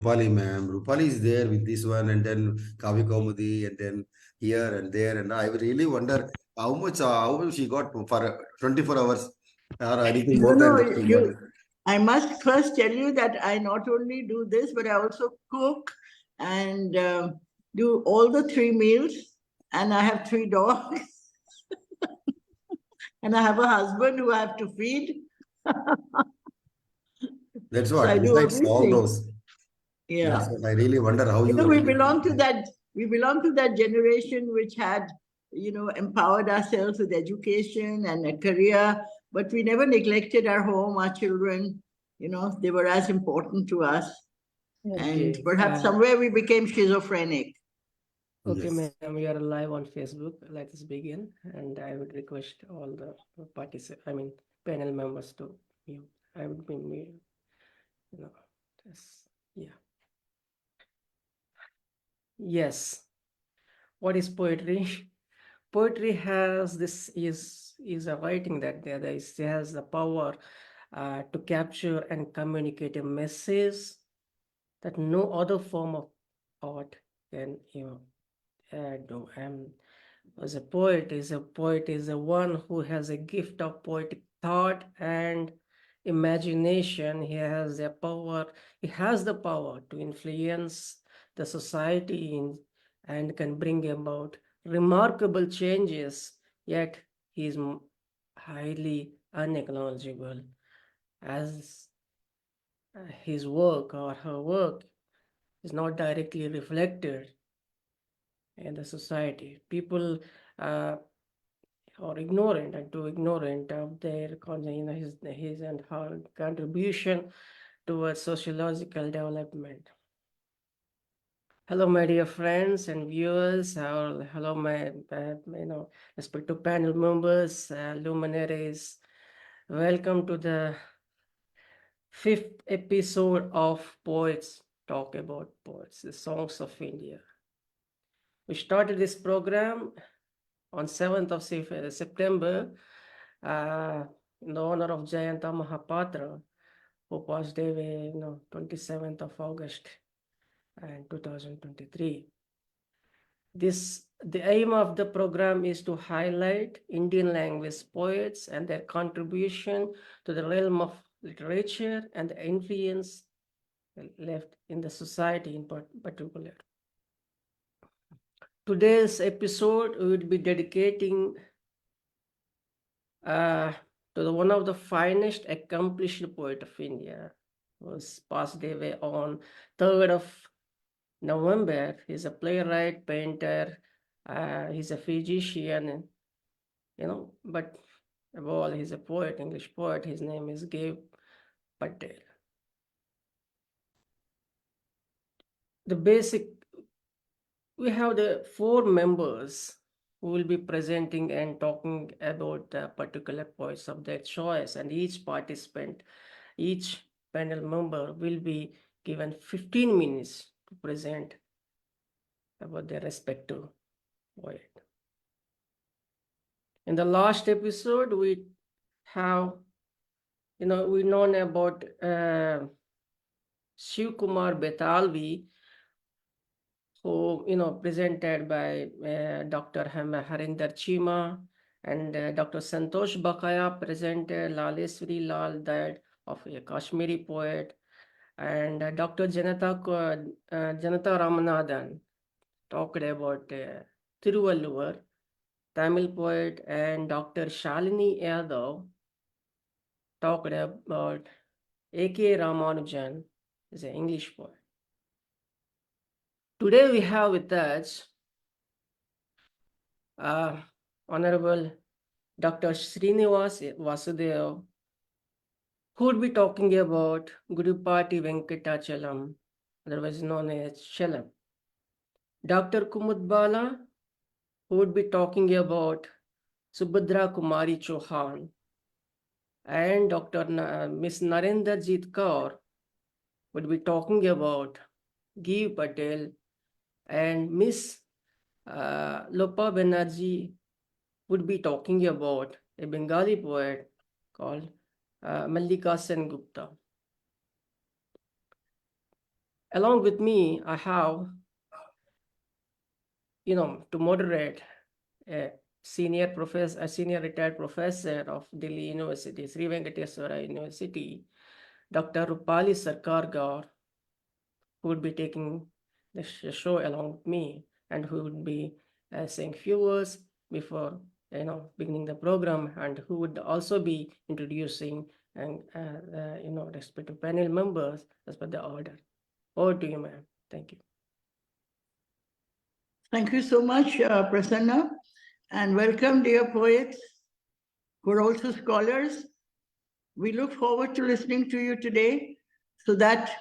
Rupali ma'am. Rupali is there with this one, and then Kavi Kaumudi, and then here and there. And I really wonder how much she got for 24 hours or anything No, more no, than that. She got it. I must first tell you that I not only do this, but I also cook and do all the three meals. And I have three dogs. And I have a husband who I have to feed. That's So I what. do Besides all everything. those, Yeah. that's what I really wonder how You you know, really. we belong to that generation which had, empowered ourselves with education and a career, but we never neglected our home, our children. They were as important to us. And Okay. perhaps somewhere we became schizophrenic. Okay, Yes. ma'am, we are live on Facebook. Let us begin. And I would request all the panel members to mute. I would be mute, you know, yeah. Yes. What is poetry? Poetry has is a writing that has the power to capture and communicate a message that no other form of art can do. As a poet is a one who has a gift of poetic thought and imagination. He has the power to influence the society and can bring about remarkable changes, yet he is highly unacknowledgeable, as his work or her work is not directly reflected in the society. People are ignorant and too ignorant of their his and her contribution towards sociological development. Hello, my dear friends and viewers. Hello, my respective panel members, luminaries. Welcome to the 5th episode of Poets Talk About Poets, the Songs of India. We started this program on 7th of September in the honor of Jayanta Mahapatra, who passed away, 27th of August and 2023. The aim of the program is to highlight Indian language poets and their contribution to the realm of literature and the influence left in the society in particular. Today's episode we will be dedicating to one of the finest accomplished poet of India, was passed away on 3rd of November. He's a playwright, painter, he's a physician, but above all, he's a poet, English poet. His name is Gieve Patel. We have the 4 members who will be presenting and talking about the particular poets of their choice, and each panel member will be given 15 minutes to present about their respective poet. In the last episode, we have, we known about Shiv Kumar Betalvi, who, presented by Dr. Narinder Chima, and Dr. Santosh Bakaya presented Laleswari Lal, that of a Kashmiri poet, and Dr. Janata Ramanathan talked about Thiruvalluvar, Tamil poet, and Dr. Shalini Yadav talked about A.K. Ramanujan, is an English poet. Today we have with us Honorable Dr. Srinivas Vasudev, who would be talking about Gudipati Venkatachalam, otherwise known as Chalam. Dr. Kumud Bala, who would be talking about Subhadra Kumari Chouhan, and Dr. Miss Narinder Kaur would be talking about Gieve Patel, and Miss Banerjee would be talking about a Bengali poet called Mallika Gupta. Along with me, I have, to moderate a senior retired professor of Delhi University, Sri Venkatachalam University, Dr. Rupali Sarkar Gaur, who would be taking the show along with me and who would be saying few words before beginning the program, and who would also be introducing and respective panel members as per the order. Over to you, ma'am. Thank you. Thank you so much, Prasanna, and welcome, dear poets, who are also scholars. We look forward to listening to you today so that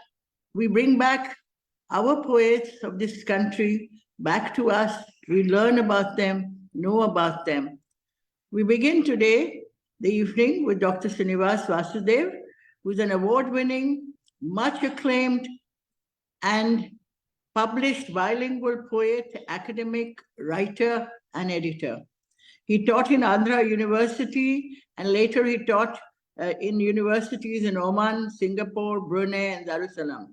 we bring back our poets of this country back to us. We learn about them, know about them. We begin today, the evening, with Dr. Srinivas Vasudev, who is an award-winning, much acclaimed, and published bilingual poet, academic, writer, and editor. He taught in Andhra University, and later he taught in universities in Oman, Singapore, Brunei, and Darussalam.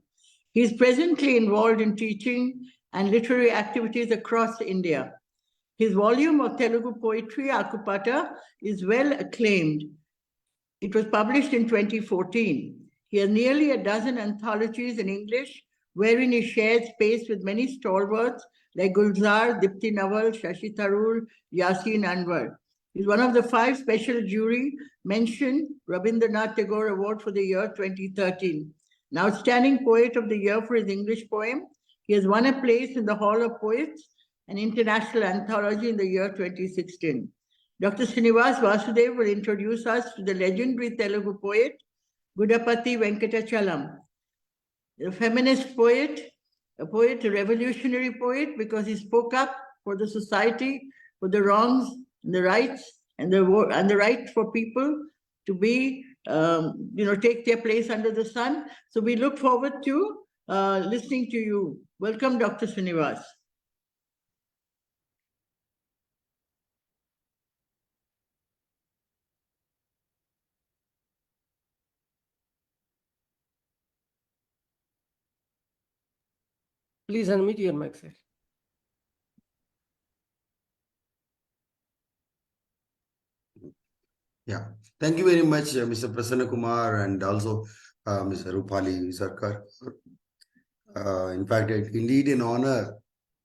He is presently involved in teaching and literary activities across India. His volume of Telugu poetry, Akupata, is well acclaimed. It was published in 2014. He has nearly a dozen anthologies in English, wherein he shared space with many stalwarts like Gulzar, Dipti Nawal, Shashi Tharoor, Yasin Anwar. He's one of the 5 special jury mentioned Rabindranath Tagore Award for the year 2013. An outstanding poet of the year for his English poem. He has won a place in the Hall of Poets, an international anthology in the year 2016. Dr. Srinivas Vasudev will introduce us to the legendary Telugu poet, Gudipati Venkatachalam, a feminist poet, a revolutionary poet, because he spoke up for the society, for the wrongs and the rights, and the right for people to be, take their place under the sun. So we look forward to listening to you. Welcome, Dr. Srinivas. Please unmute your mic, sir. Yeah, thank you very much, Mr. Prasanna Kumar, and also Mr. Rupali Sarkar. In fact, indeed an honor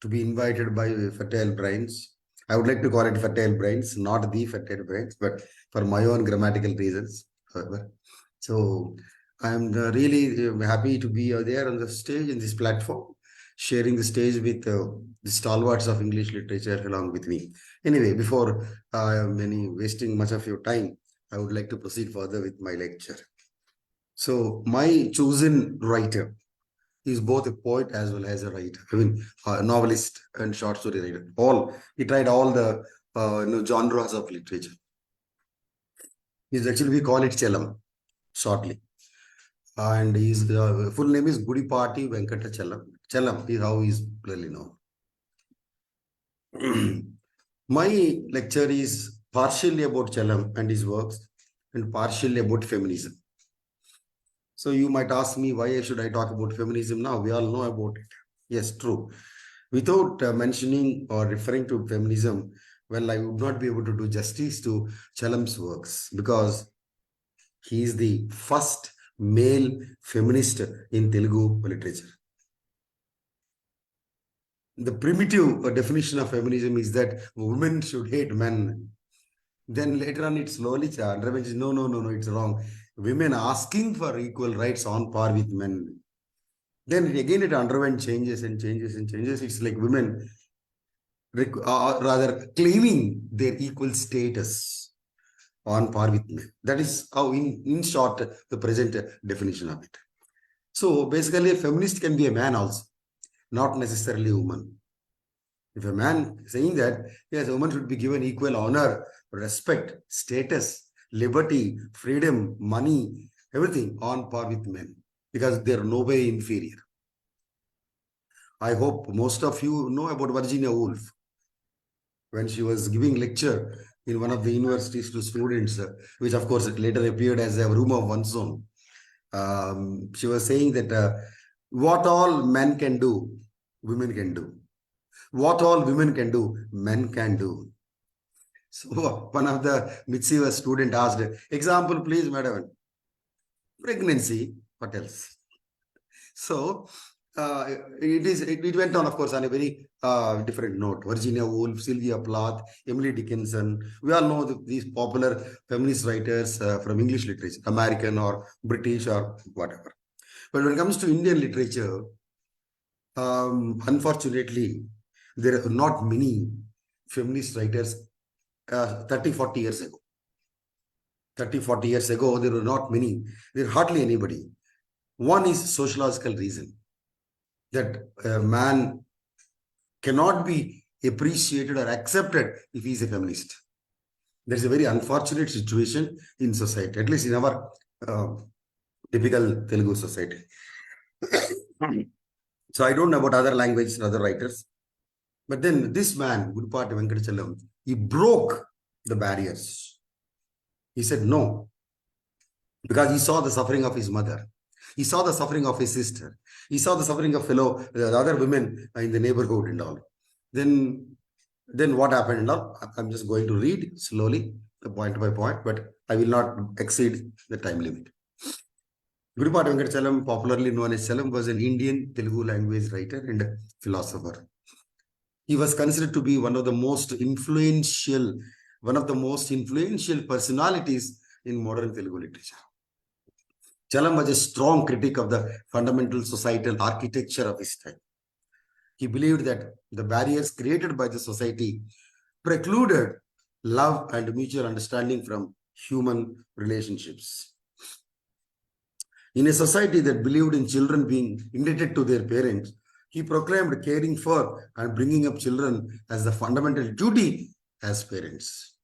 to be invited by Patel Brains. I would like to call it Patel Brains, not the Patel Brains, but for my own grammatical reasons, however. So I'm really happy to be there on the stage in this platform, sharing the stage with the stalwarts of English literature along with me. Anyway, before wasting much of your time, I would like to proceed further with my lecture. So my chosen writer is both a poet as well as a writer. I mean, a novelist and short story writer. He tried all the genres of literature. He's actually, we call it Chalam shortly. And his full name is Gudipati Venkatachalam. Chalam is how he's clearly known. My lecture is partially about Chalam and his works, and partially about feminism. So you might ask me, why should I talk about feminism now? We all know about it. Yes, true. Without mentioning or referring to feminism, well, I would not be able to do justice to Chalam's works, because he is the first male feminist in Telugu literature. The primitive definition of feminism is that women should hate men. Then later on, it slowly underwent, no, it's wrong. Women asking for equal rights on par with men. Then again, it underwent changes and changes and changes. It's like women rather claiming their equal status on par with men. That is how, in short, the present definition of it. So basically, a feminist can be a man also, not necessarily a woman. If a man saying that, yes, a woman should be given equal honor, respect, status, liberty, freedom, money, everything on par with men, because they are no way inferior. I hope most of you know about Virginia Woolf. When she was giving lecture in one of the universities to students, which of course later appeared as a room of one's own, she was saying that What all men can do, women can do. What all women can do, men can do. So one of the mischievous student asked, example please, madam. Pregnancy, what else? So it went on, of course, on a very different note. Virginia Woolf, Sylvia Plath, Emily Dickinson. We all know these popular feminist writers from English literature, American or British or whatever. But when it comes to Indian literature, unfortunately, there are not many feminist writers 30, 40 years ago. 30, 40 years ago, there were not many. There hardly anybody. One is sociological reason that a man cannot be appreciated or accepted if he is a feminist. There's a very unfortunate situation in society, at least in our typical Telugu society. So I don't know about other languages and other writers. But then this man, Gudipati Venkatachalam, he broke the barriers. He said no, because he saw the suffering of his mother. He saw the suffering of his sister. He saw the suffering of the other women in the neighborhood and all. Then what happened and all? I'm just going to read slowly, point by point, but I will not exceed the time limit. Gudipati Venkatachalam, popularly known as Chalam, was an Indian Telugu language writer and philosopher. He was considered to be one of the most influential personalities in modern Telugu literature. Chalam was a strong critic of the fundamental societal architecture of his time. He believed that the barriers created by the society precluded love and mutual understanding from human relationships. In a society that believed in children being indebted to their parents, he proclaimed caring for and bringing up children as the fundamental duty as parents.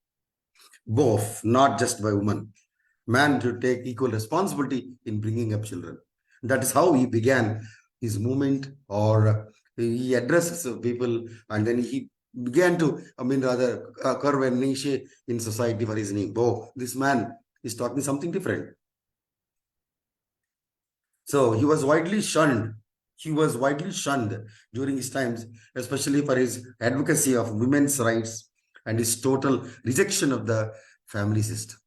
Both, not just by women. Man should take equal responsibility in bringing up children. That is how he began his movement, or he addresses people, and then he began to, curve a niche in society for his name. Oh, this man is talking something different. So he was widely shunned. During his times, especially for his advocacy of women's rights and his total rejection of the family system.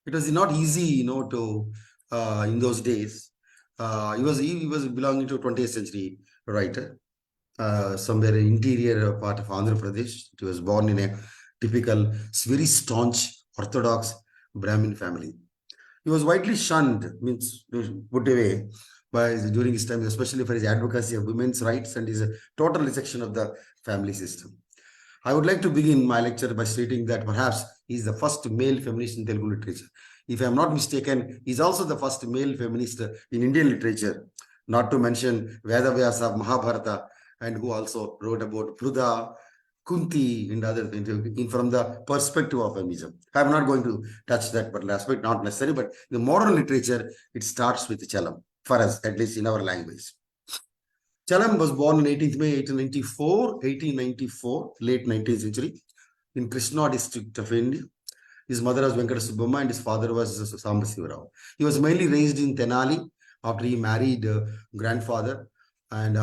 It was not easy, to in those days. He was belonging to a 20th century writer, somewhere in interior part of Andhra Pradesh. He was born in a typical, very staunch Orthodox Brahmin family. He was widely shunned, means put away during his time, especially for his advocacy of women's rights and his total rejection of the family system. I would like to begin my lecture by stating that perhaps he is the first male feminist in Telugu literature. If I am not mistaken, he is also the first male feminist in Indian literature, not to mention Vedavyasa of Mahabharata, and who also wrote about Pruda, Kunti, and other things from the perspective of feminism. I am not going to touch that particular aspect, not necessary, but the modern literature, it starts with Chalam, for us, at least in our language. Chalam was born on 18th May 1894, late 19th century, in Krishna district of India. His mother was Venkatachalam and his father was Sambasivarao. He was mainly raised in Tenali after he married grandfather, and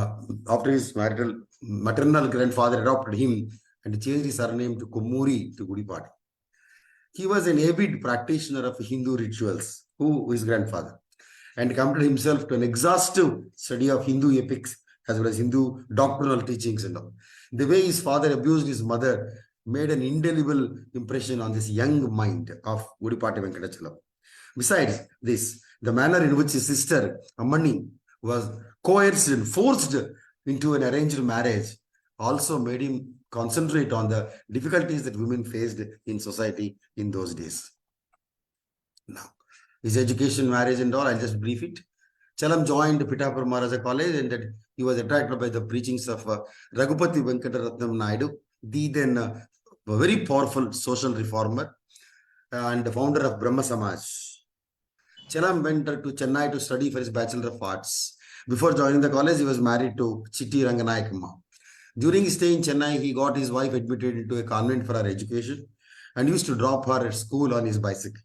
after his maternal grandfather adopted him and changed his surname to Kumari to Gudipati. He was an avid practitioner of Hindu rituals, his grandfather, and committed himself to an exhaustive study of Hindu epics as well as Hindu doctrinal teachings and all. The way his father abused his mother made an indelible impression on this young mind of Gudipati Venkatachalam. Besides this, the manner in which his sister Ammani was coerced and forced into an arranged marriage also made him concentrate on the difficulties that women faced in society in those days. Now, his education, marriage and all, I'll just brief it. Chalam joined Pitapur Maharaja College, and that he was attracted by the preachings of Raghupati Venkataratnam Naidu, the then very powerful social reformer and the founder of Brahma Samaj. Chalam went to Chennai to study for his Bachelor of Arts. Before joining the college, he was married to Chitti Ranganayakama. During his stay in Chennai, he got his wife admitted into a convent for her education and used to drop her at school on his bicycle.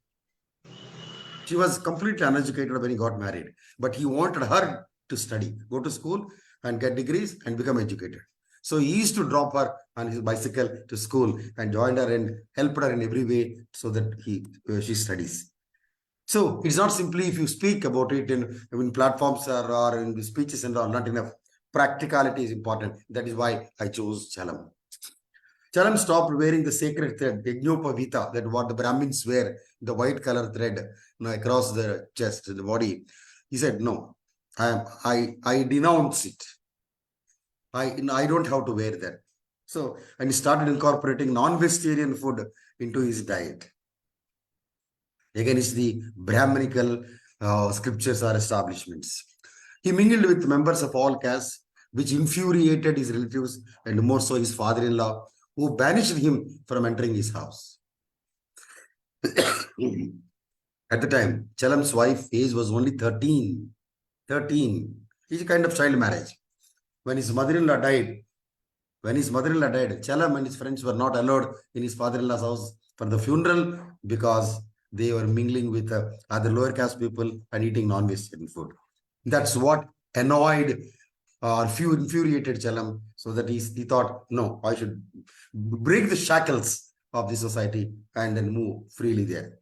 She was completely uneducated when he got married, but he wanted her to study, go to school and get degrees and become educated. So he used to drop her on his bicycle to school and joined her and helped her in every way so that she studies. So it's not simply if you speak about it in platforms or in speeches and all, not enough. Practicality is important. That is why I chose Chalam. Chalam stopped wearing the sacred thread, Yajnopavita, that what the Brahmins wear, the white color thread across the chest, the body. He said, no, I denounce it. I don't have to wear that. So, and he started incorporating non-vegetarian food into his diet. Against the Brahminical scriptures or establishments. He mingled with members of all castes, which infuriated his relatives and more so his father-in-law, who banished him from entering his house. At the time, Chalam's wife's age was only 13. 13. It's a kind of child marriage. When his mother-in-law died, Chalam and his friends were not allowed in his father-in-law's house for the funeral because they were mingling with other lower caste people and eating non-vegetarian food. That's what annoyed or infuriated Chalam, so that he thought, no, I should break the shackles of the society and then move freely there.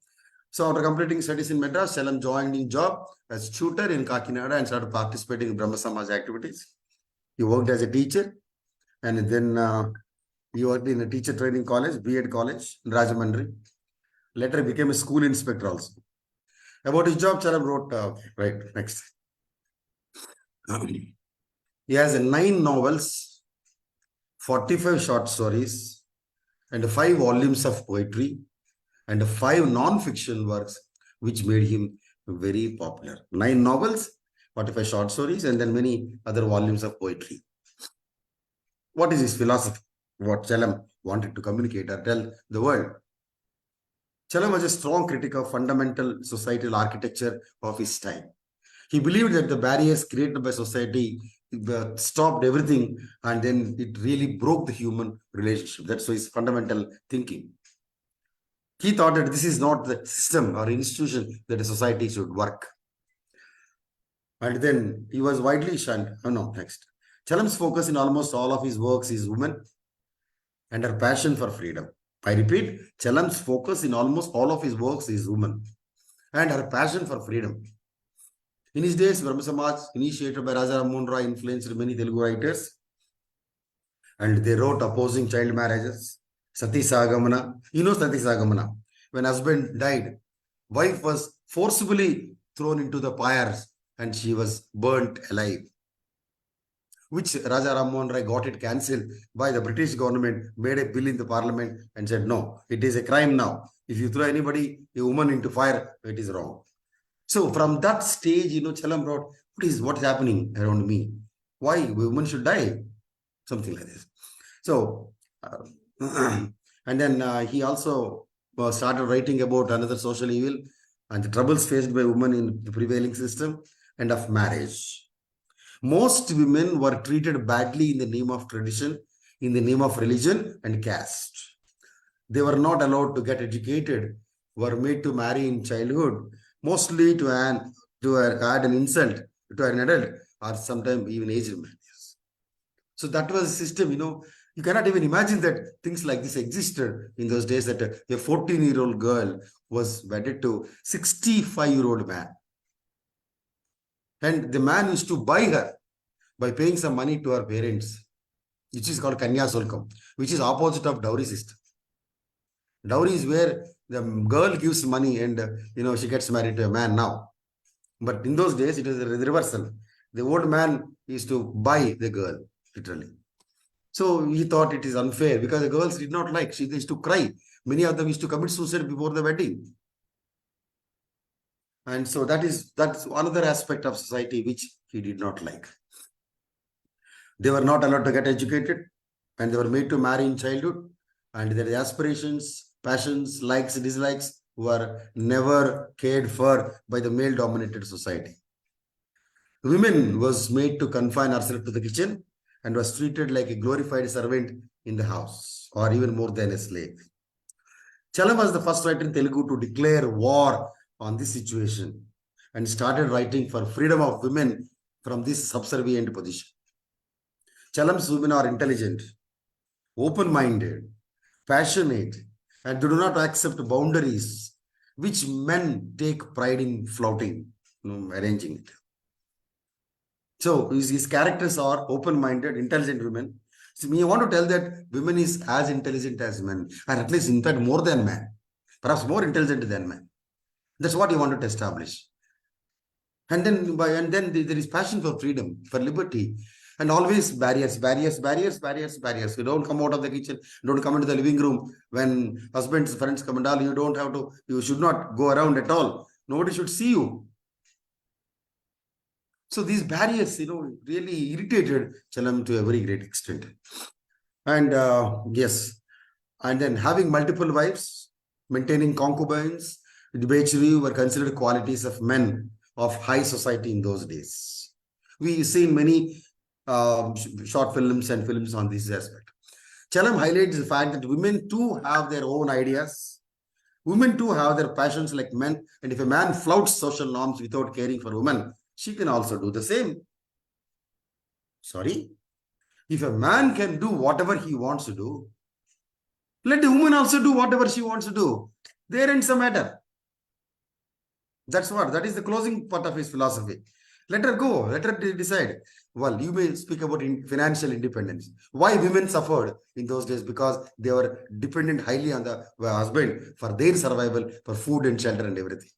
So after completing studies in Madras, Chalam joined in job as tutor in Kakinada and started participating in Brahma Samaj activities. He worked as a teacher and then he worked in a teacher training college, B.Ed college in Rajahmundry. Later became a school inspector also. About his job, Chalam wrote, right, next. He has 9 novels, 45 short stories, and 5 volumes of poetry, and 5 non-fiction works, which made him very popular. 9 novels, 45 short stories, and then many other volumes of poetry. What is his philosophy? What Chalam wanted to communicate or tell the world? Chalam was a strong critic of fundamental societal architecture of his time. He believed that the barriers created by society stopped everything and then it really broke the human relationship. That's his fundamental thinking. He thought that this is not the system or institution that a society should work. And then he was widely shunned. Oh no, next. Chalam's focus in almost all of his works is women and her passion for freedom. I repeat, Chalam's focus in almost all of his works is woman and her passion for freedom. In his days, Brahma Samaj, initiated by Raja Rammohn Roy, influenced many Telugu writers, and they wrote opposing child marriages, Sati Sagamana. You know Sati Sagamana. When husband died, wife was forcibly thrown into the fires and she was burnt alive, which Raja Rammohn Roy got it cancelled by the British government, made a bill in the parliament and said, no, it is a crime now. If you throw anybody, a woman into fire, it is wrong. So from that stage, Chalam wrote, what is happening around me? Why women should die? Something like this. So, and then he also started writing about another social evil and the troubles faced by women in the prevailing system and of marriage. Most women were treated badly in the name of tradition, in the name of religion and caste. They were not allowed to get educated, were made to marry in childhood, mostly to add an insult to an adult or sometimes even aged man. So that was a system, you cannot even imagine that things like this existed in those days, that a 14-year-old girl was wedded to 65-year-old man. And the man used to buy her by paying some money to her parents, which is called Kanya Sulkam, which is opposite of dowry system. Dowry is where the girl gives money and, she gets married to a man now. But in those days, it is the reversal. The old man used to buy the girl, literally. So he thought it is unfair because the girls did not like. They used to cry. Many of them used to commit suicide before the wedding. And so that's another aspect of society which he did not like. They were not allowed to get educated and they were made to marry in childhood, and their aspirations, passions, likes, dislikes were never cared for by the male-dominated society. Women was made to confine herself to the kitchen and was treated like a glorified servant in the house, or even more than a slave. Chalam was the first writer in Telugu to declare war on this situation and started writing for freedom of women from this subservient position. Chalam's women are intelligent, open-minded, passionate, and they do not accept boundaries, which men take pride in flouting, arranging it. So his characters are open-minded, intelligent women. So we want to tell that women is as intelligent as men, and at least in fact more than men, perhaps more intelligent than men. That's what you wanted to establish. And then there is passion for freedom, for liberty, and always barriers. You don't come out of the kitchen, don't come into the living room when husband's friends come and all. You should not go around at all. Nobody should see you. So these barriers, really irritated Chalam to a very great extent. And yes, and then having multiple wives, maintaining concubines, debauchery were considered qualities of men of high society in those days. We seen many short films and films on this aspect. Chalam highlights the fact that women too have their own ideas. Women too have their passions like men. And if a man flouts social norms without caring for women, she can also do the same. Sorry? If a man can do whatever he wants to do, let the woman also do whatever she wants to do. There ends the matter. That is the closing part of his philosophy. Let her go. Let her decide. Well, you may speak about financial independence. Why women suffered in those days? Because they were dependent highly on the husband for their survival, for food and shelter and everything.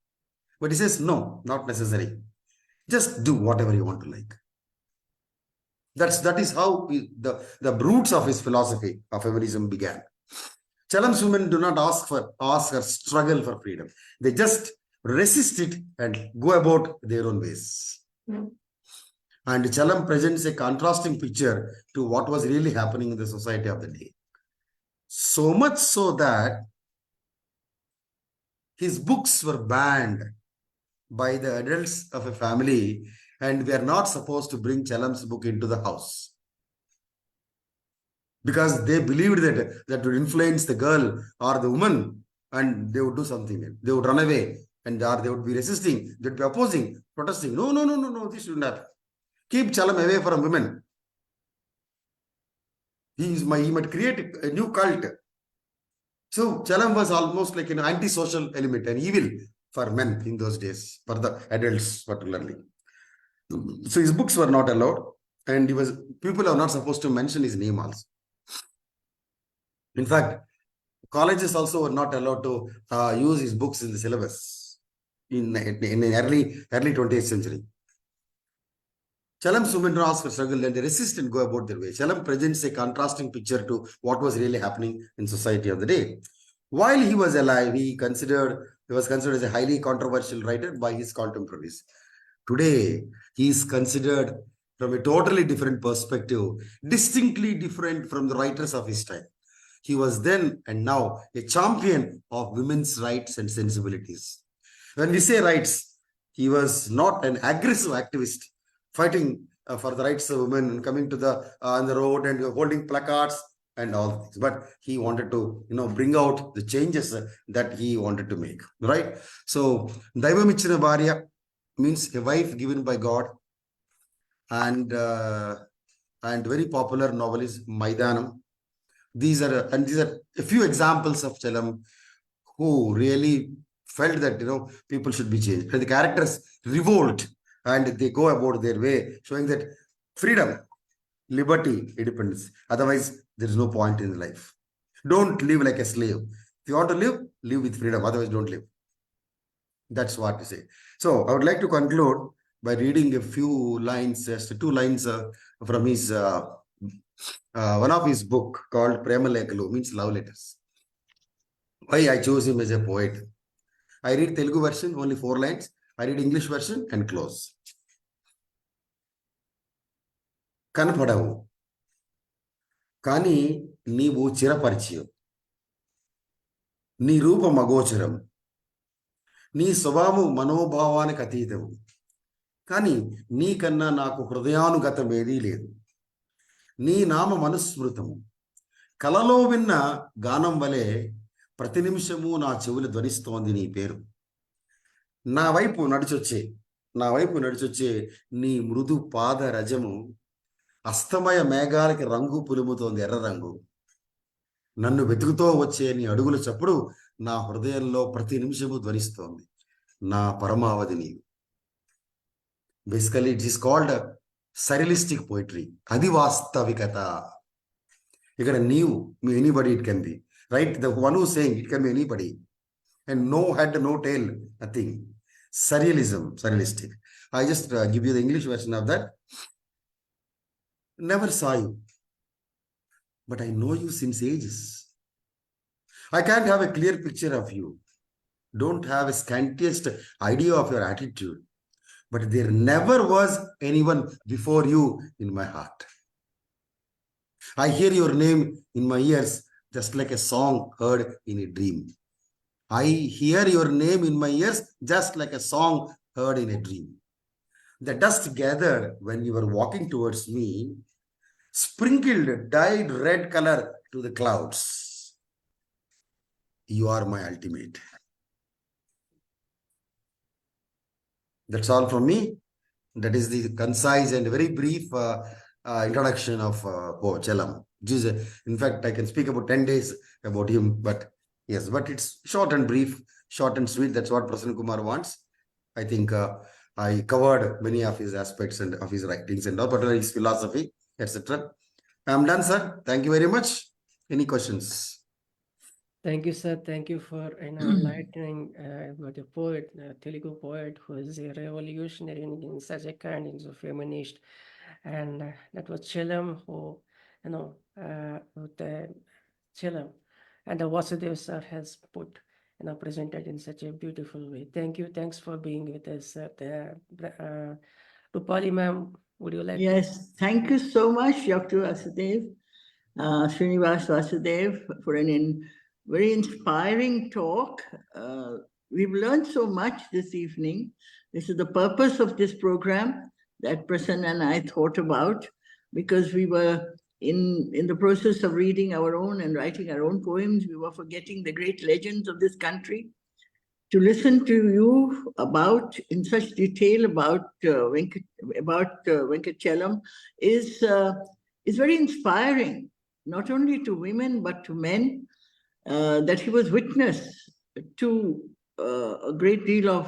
But he says, no, not necessary. Just do whatever you want to like. That is how the roots of his philosophy of feminism began. Chalam's women do not ask or struggle for freedom. They just resist it and go about their own ways. And Chalam presents a contrasting picture to what was really happening in the society of the day. So much so that his books were banned by the adults of a family, and we are not supposed to bring Chalam's book into the house. Because they believed that would influence the girl or the woman, and they would do something. They would run away, and they would be resisting, they would be opposing, protesting. No, this shouldn't happen. Keep Chalam away from women. He might create a new cult. So Chalam was almost like an anti-social element, an evil for men in those days, for the adults particularly. So his books were not allowed, and people are not supposed to mention his name also. In fact, colleges also were not allowed to use his books in the syllabus in the early 20th century. Chalam's women ask for struggle and they resist and go about their way. Chalam presents a contrasting picture to what was really happening in society of the day. While he was alive, he was considered as a highly controversial writer by his contemporaries. Today, he is considered from a totally different perspective, distinctly different from the writers of his time. He was then and now a champion of women's rights and sensibilities. When we say rights, he was not an aggressive activist fighting for the rights of women and coming to on the road and holding placards and all things. But he wanted to, bring out the changes that he wanted to make, right? So, Daivamichana Bharya means a wife given by God, and very popular novel is Maidanam. These are a few examples of Chalam who really felt that people should be changed, and the characters revolt and they go about their way, showing that freedom, liberty, independence. Otherwise, there is no point in life. Don't live like a slave. If you want to live with freedom. Otherwise, don't live. That's what to say. So I would like to conclude by reading a few lines, just 2 lines from his one of his book called Prema Lekalu, means love letters. Why I chose him as a poet. I read Telugu version, only 4 lines. I read English version and close. Kanapadavu. Kani నీవు చిరపరిచయం నీ రూపం అగోచరం నీ స్వభావం మనోభావానికి అతీతం కానీ నీకన్నా నాకు హృదయానుగతం ఏదీ లేదు నీ నామ మనుస్మృతము కలలో విన్న గానం వలె ప్రతి నిమిషము నా చెవులు ధ్వనిస్తోంది నీ పేరు నా వైపు నడిచొచ్చే నా వైపు నడిచొచ్చే నీ మృదు పాద రజము అస్తమయ మేఘాలకి రంగు పులుముతోంది, ఎర్ర రంగు. నన్ను వెతుకుతో వచ్చే నీ అడుగుల చప్పుడు నా హృదయంలో ప్రతి నిమిషము ధ్వనిస్తోంది. నా పరమావధి నీవు. Basically it is called surrealistic poetry. అది వాస్తవికత. ఇక్కడ నీవు, me anybody it can be, right? The one who saying it can be anybody. And no head, no tail, nothing. Surrealism, surrealistic. I just give you the English version of that. Never saw you, but I know you since ages. I can't have a clear picture of you. Don't have a scantiest idea of your attitude. But there never was anyone before you in my heart. I hear your name in my ears just like a song heard in a dream. I hear your name in my ears just like a song heard in a dream. The dust gathered when you were walking towards me, sprinkled dyed red color to the clouds. You are my ultimate. That's all from me. That is the concise and very brief introduction of Chalam. In fact, I can speak about 10 days about him, but yes, but it's short and brief, short and sweet. That's what Prasanna Kumar wants. I think I covered many of his aspects and of his writings and all, particularly his philosophy, etc. I'm done, sir. Thank you very much. Any questions? Thank you, sir. Thank you for enlightening about a poet, a Telugu poet who is a revolutionary in such a kind, he's a feminist. And that was Chalam who, with Chalam. And the Vasudev sir has put, presented in such a beautiful way. Thank you. Thanks for being with us, sir. Rupali ma'am, would you like Yes, thank you so much, Dr. Vasudev, Srinivas Vasudev, for very inspiring talk. We've learned so much this evening. This is the purpose of this program that Prasanna and I thought about, because we were in the process of reading our own and writing our own poems. We were forgetting the great legends of this country. To listen to you about in such detail about Venkatachalam is very inspiring, not only to women but to men. That he was witness to a great deal of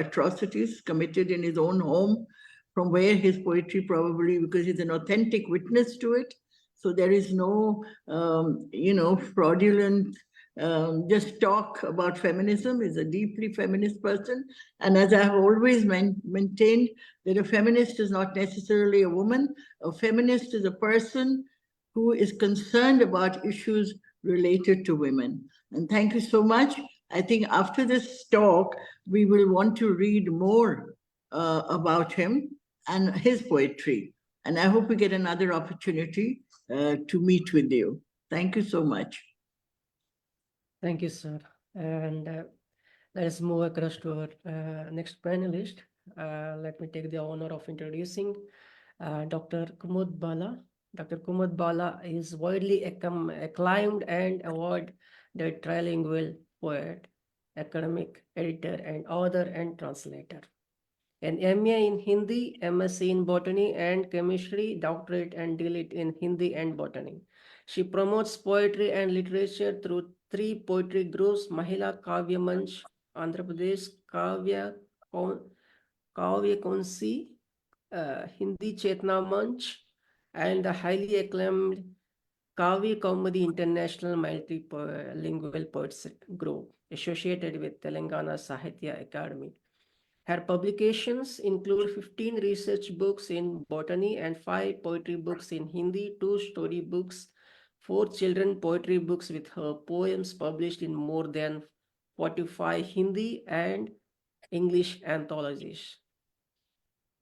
atrocities committed in his own home, from where his poetry probably, because he's an authentic witness to it. So there is no, fraudulent just talk about feminism. He's a deeply feminist person. And as I have always maintained, that a feminist is not necessarily a woman. A feminist is a person who is concerned about issues related to women. And thank you so much. I think after this talk, we will want to read more about him and his poetry. And I hope we get another opportunity to meet with you. Thank you so much. Thank you, sir. And let us move across to our next panelist. Let me take the honor of introducing Dr. Kumud Bala. Dr. Kumud Bala is widely acclaimed and awarded trilingual poet, academic editor, and author and translator. An MA in Hindi, MSc in Botany and Chemistry, doctorate and DLit in Hindi and Botany. She promotes poetry and literature through 3 poetry groups: Mahila Kavya Manch, Andhra Pradesh, Kavya Konsi, Hindi Chetna Manch, and the highly acclaimed Kavi Kumari International Multilingual Poets Group, associated with Telangana Sahitya Academy. Her publications include 15 research books in botany and 5 poetry books in Hindi, 2 story books, 4 children poetry books with her poems published in more than 45 Hindi and English anthologies.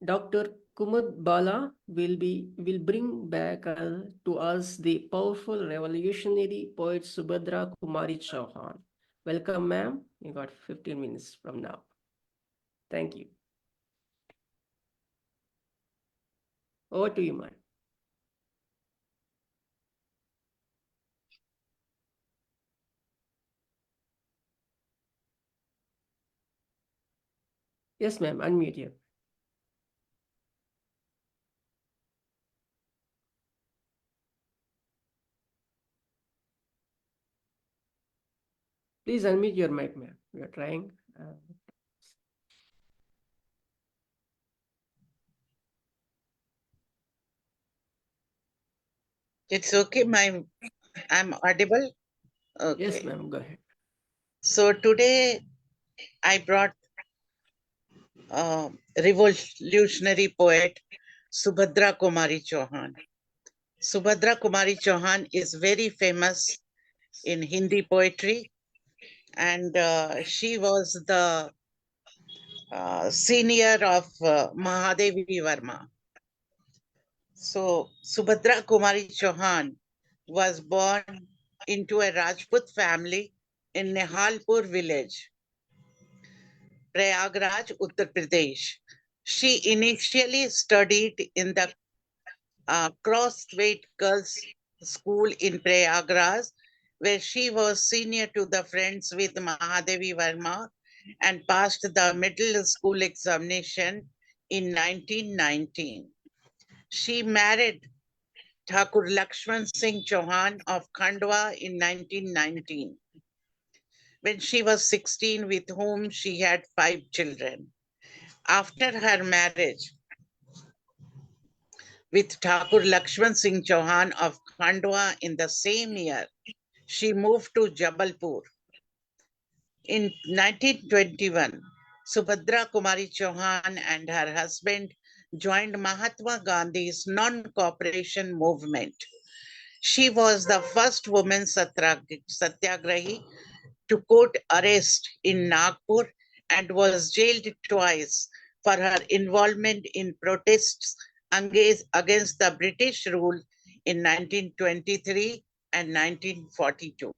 Dr. Kumud Bala will bring back to us the powerful revolutionary poet Subhadra Kumari Chouhan. Welcome, ma'am. You got 15 minutes from now. Thank you. Over to you, ma'am. Yes, ma'am. Unmute you. Please unmute your mic, ma'am. We are trying. It's okay, I'm audible? Okay. Yes, ma'am, go ahead. So today I brought revolutionary poet Subhadra Kumari Chouhan. Subhadra Kumari Chouhan is very famous in Hindi poetry, and she was the senior of Mahadevi Verma. So Subhadra Kumari Chouhan was born into a Rajput family in Nihalpur village, Prayagraj, Uttar Pradesh. She initially studied in the Crossweight Girls School in Prayagraj, where she was senior to the friends with Mahadevi Verma and passed the middle school examination in 1919. She married Thakur Lakshman Singh Chouhan of Khandwa in 1919, when she was 16, with whom she had 5 children. After her marriage with Thakur Lakshman Singh Chouhan of Khandwa in the same year, she moved to Jabalpur. In 1921, Subhadra Kumari Chouhan and her husband joined Mahatma Gandhi's non-cooperation movement. She was the first woman satyagrahi to court arrest in Nagpur and was jailed twice for her involvement in protests against the British rule in 1923 and 1942.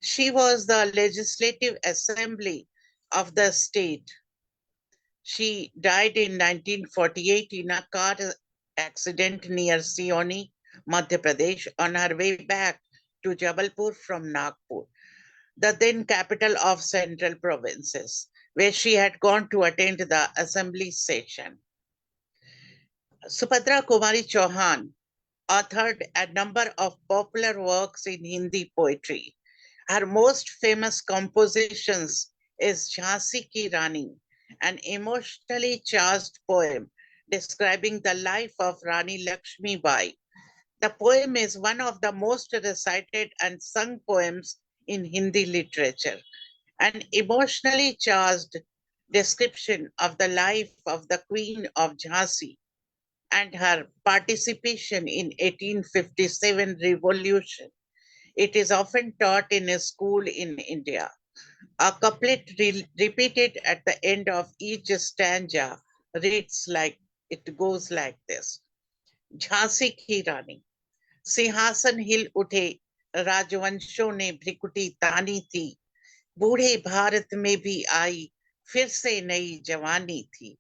She was the Legislative Assembly of the state. She died in 1948 in a car accident near Sioni, Madhya Pradesh, on her way back to Jabalpur from Nagpur, the then capital of Central Provinces, where she had gone to attend the assembly session. Subhadra Kumari Chouhan authored a number of popular works in Hindi poetry. Her most famous compositions is Jhansi Ki Rani, an emotionally charged poem describing the life of Rani Lakshmi Bai. The poem is one of the most recited and sung poems in Hindi literature, an emotionally charged description of the life of the Queen of Jhansi and her participation in 1857 revolution. It is often taught in a school in India. A couplet repeated at the end of each stanza goes like this. Jhansi ki Rani, सिंहासन हिल उठे, राजवंशों ने भ्रिकुटी तानी थी, बूढ़े भारत में भी आई फिर से नई जवानी थी,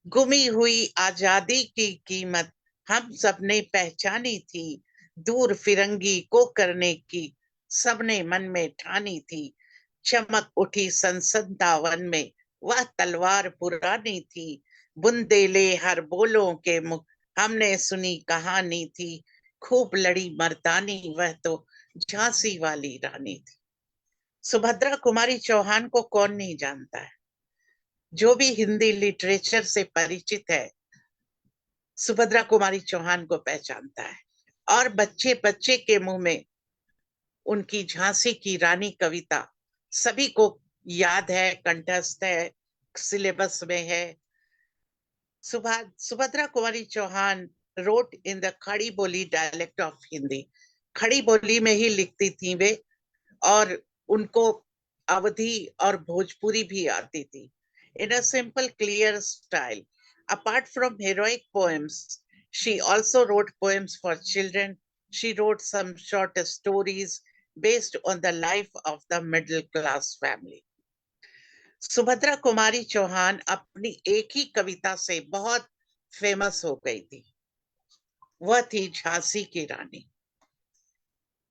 गुमी हुई आजादी की कीमत हम सबने पहचानी थी, दूर फिरंगी को करने की सबने मन में ठानी थी, चमक उठी संसदा वन में वह तलवार पुरानी थी, बुंदेले हर बोलों के मुख हमने सुनी कहानी थी, खूब लड़ी मर्दानी वह तो झांसी वाली रानी थी। सुभद्रा कुमारी चौहान को कौन नहीं जानता है? जो भी हिंदी लिटरेचर से परिचित है, सुभद्रा कुमारी चौहान को पहचानता है, और बच्चे बच्चे के मुंह में उनकी झांसी की रानी कविता सभी को याद है, कंठस्थ है, सिलेबस में है। Subhadra Kumari Chauhan wrote in the खड़ी बोली dialect of Hindi. खड़ी बोली में ही लिखती थी वे, और उनको अवधी और भोजपुरी भी आती थी. In a simple, clear style. Apart from heroic poems, she also wrote poems for children. She wrote some short stories based on the life of the middle class family. Subhadra Kumari Chauhan अपनी एक ही कविता से बहुत फेमस हो गई थी, वह थी झांसी की रानी.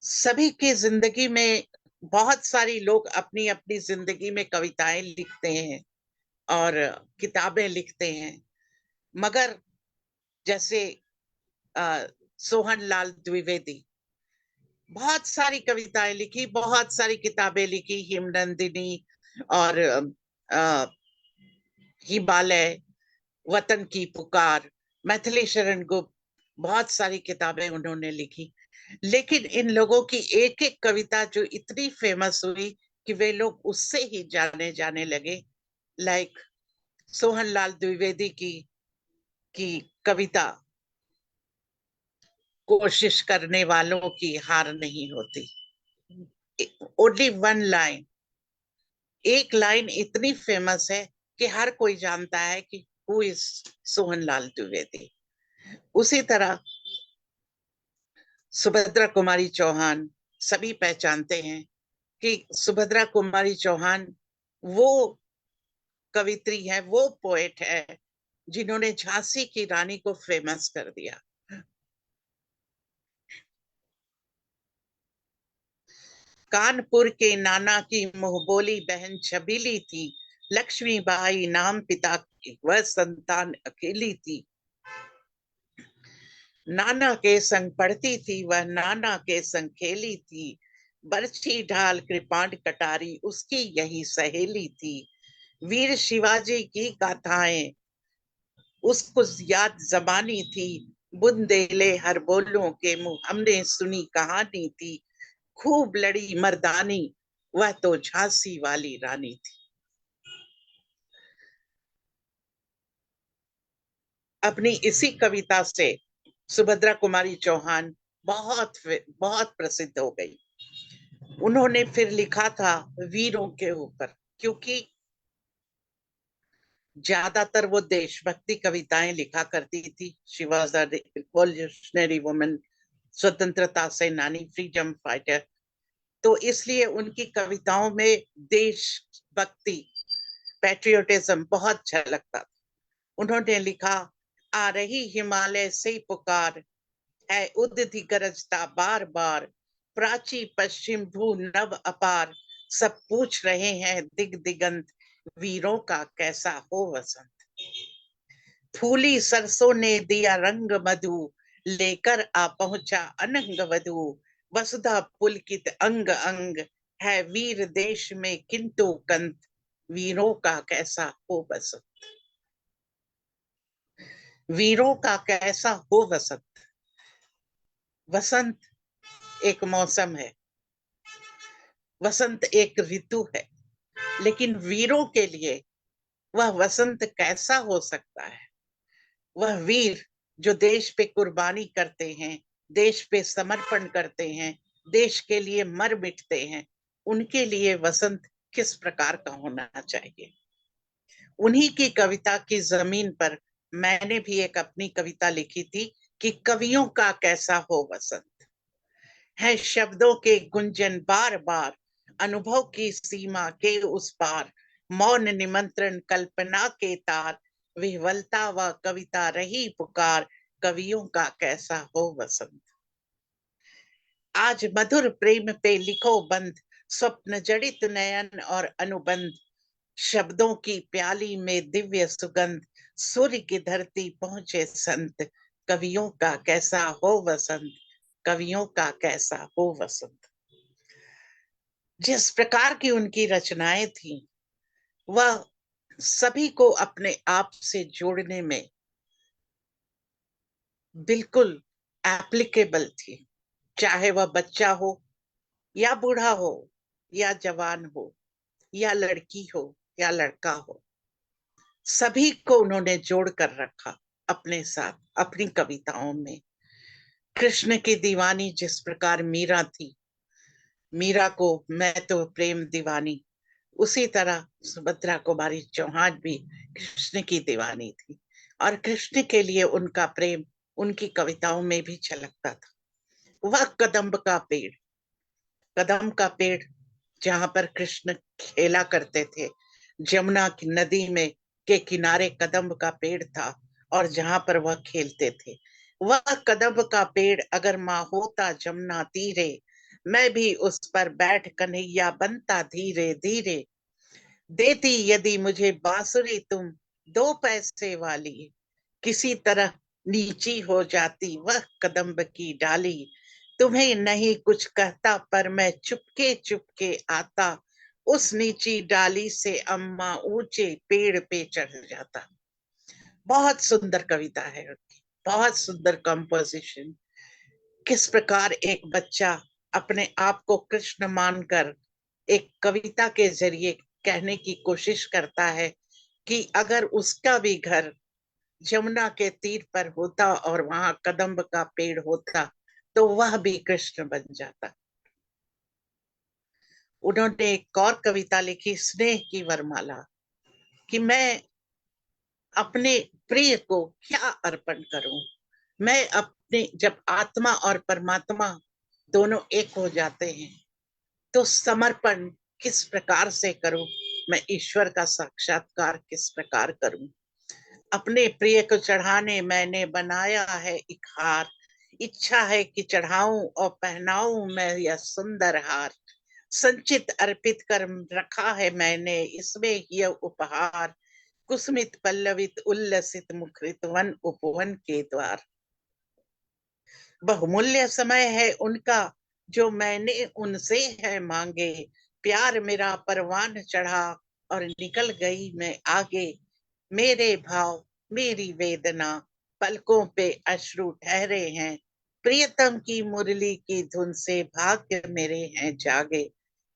सभी की जिंदगी में बहुत सारी लोग अपनी अपनी जिंदगी में कविताएं लिखते हैं और किताबें लिखते हैं, मगर जैसे सोहन लाल द्विवेदी, बहुत सारी कविताएं लिखी, बहुत सारी किताबें लिखी, हिमनंदिनी और हिमालय, वतन की पुकार, मैथिली शरण गुप्त, बहुत सारी किताबें उन्होंने लिखी। लेकिन इन लोगों की एक एक कविता जो इतनी फेमस हुई कि वे लोग उससे ही जाने जाने लगे। लाइक सोहनलाल द्विवेदी की कविता, कोशिश करने वालों की हार नहीं होती। ओनली वन लाइन, एक लाइन इतनी फेमस है कि हर कोई जानता है कि हु इज सोहनलाल द्विवेदी। उसी तरह सुभद्रा कुमारी चौहान, सभी पहचानते हैं कि सुभद्रा कुमारी चौहान वो कवित्री है, वो पोएट है जिन्होंने झांसी की रानी को फेमस कर दिया। कानपुर के नाना की मुंहबोली बहन छबीली थी, लक्ष्मीबाई नाम पिता की, वह संतान अकेली थी। नाना के संग पढ़ती थी वह, नाना के संग खेली थी, बरछी ढाल कृपाण कटारी उसकी यही सहेली थी। वीर शिवाजी की गाथाएं उसको याद जबानी थी, बुंदेले हर बोलों के मुंह हमने सुनी कहानी थी। खूब लड़ी मर्दानी वह तो झांसी वाली रानी थी। अपनी इसी कविता से सुभद्रा कुमारी चौहान बहुत बहुत प्रसिद्ध हो गई। उन्होंने फिर लिखा था वीरों के ऊपर, क्योंकि ज्यादातर वो देशभक्ति कविताएं लिखा करती थी। She was a revolutionary woman, स्वतंत्रता सेनानी, फ्रीडम फाइटर। तो इसलिए उनकी कविताओं में देशभक्ति, पैट्रियोटिज्म बहुत झलकता था। उन्होंने लिखा, आ रही हिमालय से पुकार है उद्दति गरजता बार बार, प्राची पश्चिम भू नभ अपार, सब पूछ रहे हैं दिग दिगंत, वीरों का कैसा हो वसंत। फूली सरसों ने दिया रंग मधु, लेकर आ पहुंचा अनंग वधु, वसुधा पुलकित अंग अंग, है वीर देश में किंतु कंत, वीरों का कैसा हो वसंत। वीरों का कैसा हो वसंत। वसंत एक मौसम है, वसंत एक ऋतु है, लेकिन वीरों के लिए वह वसंत कैसा हो सकता है। वह वीर जो देश पे कुर्बानी करते हैं, देश पे समर्पण करते हैं, देश के लिए मर मिटते हैं, उनके लिए वसंत किस प्रकार का होना चाहिए। उन्हीं की कविता की जमीन पर मैंने भी एक अपनी कविता लिखी थी कि कवियों का कैसा हो वसंत। है शब्दों के गुंजन बार बार, अनुभव की सीमा के उस पार, मौन निमंत्रण कल्पना के तार, विह्वलता व कविता रही पुकार, कवियों का कैसा हो वसंत। आज मधुर प्रेम पे लिखो बंद, स्वप्न जड़ित नयन और अनुबंध, शब्दों की प्याली में दिव्य सुगंध, सूर्य की धरती पहुंचे संत, कवियों का कैसा हो वसंत, कवियों का कैसा हो वसंत। जिस प्रकार की उनकी रचनाएं थी, वह सभी को अपने आप से जोड़ने में बिल्कुल एप्लीकेबल थी। चाहे वह बच्चा हो या बूढ़ा हो या जवान हो या लड़की हो या लड़का हो, सभी को उन्होंने जोड़ कर रखा अपने साथ अपनी कविताओं में। कृष्ण की दीवानी जिस प्रकार मीरा थी, मीरा को मैं तो प्रेम दीवानी, उसी तरह सुभद्रा कुमारी चौहान भी कृष्ण की दीवानी थी, और कृष्ण के लिए उनका प्रेम उनकी कविताओं में भी झलकता था। वह कदम्ब का पेड़, कदम का पेड़ जहां पर कृष्ण खेला करते थे, जमुना की नदी में के किनारे कदम्ब का पेड़ था, और जहां पर वह खेलते थे, वह कदम्ब का पेड़ अगर माँ होता जमुना तीरे, मैं भी उस पर बैठ कन्हैया बनता धीरे धीरे, देती यदि मुझे बांसुरी तुम 2 पैसे वाली, किसी तरह नीची हो जाती वह कदम्ब की डाली, तुम्हें नहीं कुछ कहता पर मैं चुपके चुपके आता, उस नीची डाली से अम्मा ऊंचे पेड़ पे चढ़ जाता। बहुत सुंदर कविता है उनकी, बहुत सुंदर कंपोजिशन। किस प्रकार एक बच्चा अपने आप को कृष्ण मानकर एक कविता के जरिए कहने की कोशिश करता है कि अगर उसका भी घर यमुना के तीर पर होता और वहां कदम्ब का पेड़ होता तो वह भी कृष्ण बन जाता। उन्होंने एक और कविता लिखी, स्नेह की वरमाला, कि मैं अपने प्रिय को क्या अर्पण करूं। मैं अपने, जब आत्मा और परमात्मा दोनों एक हो जाते हैं तो समर्पण किस प्रकार से करूं, मैं ईश्वर का साक्षात्कार किस प्रकार करूं। अपने प्रिय को चढ़ाने मैंने बनाया है एक हार, इच्छा है कि चढ़ाऊं और पहनाऊं मैं यह सुंदर हार। संचित अर्पित कर रखा है मैंने इसमें यह उपहार, कुसुमित पल्लवित उल्लसित मुखरित वन उपवन के द्वार। बहुमूल्य समय है उनका जो मैंने उनसे है मांगे, प्यार मेरा परवान चढ़ा और निकल गई मैं आगे। मेरे भाव मेरी वेदना पलकों पे अश्रु ठहरे हैं, प्रियतम की मुरली की धुन से भाग्य मेरे हैं जागे।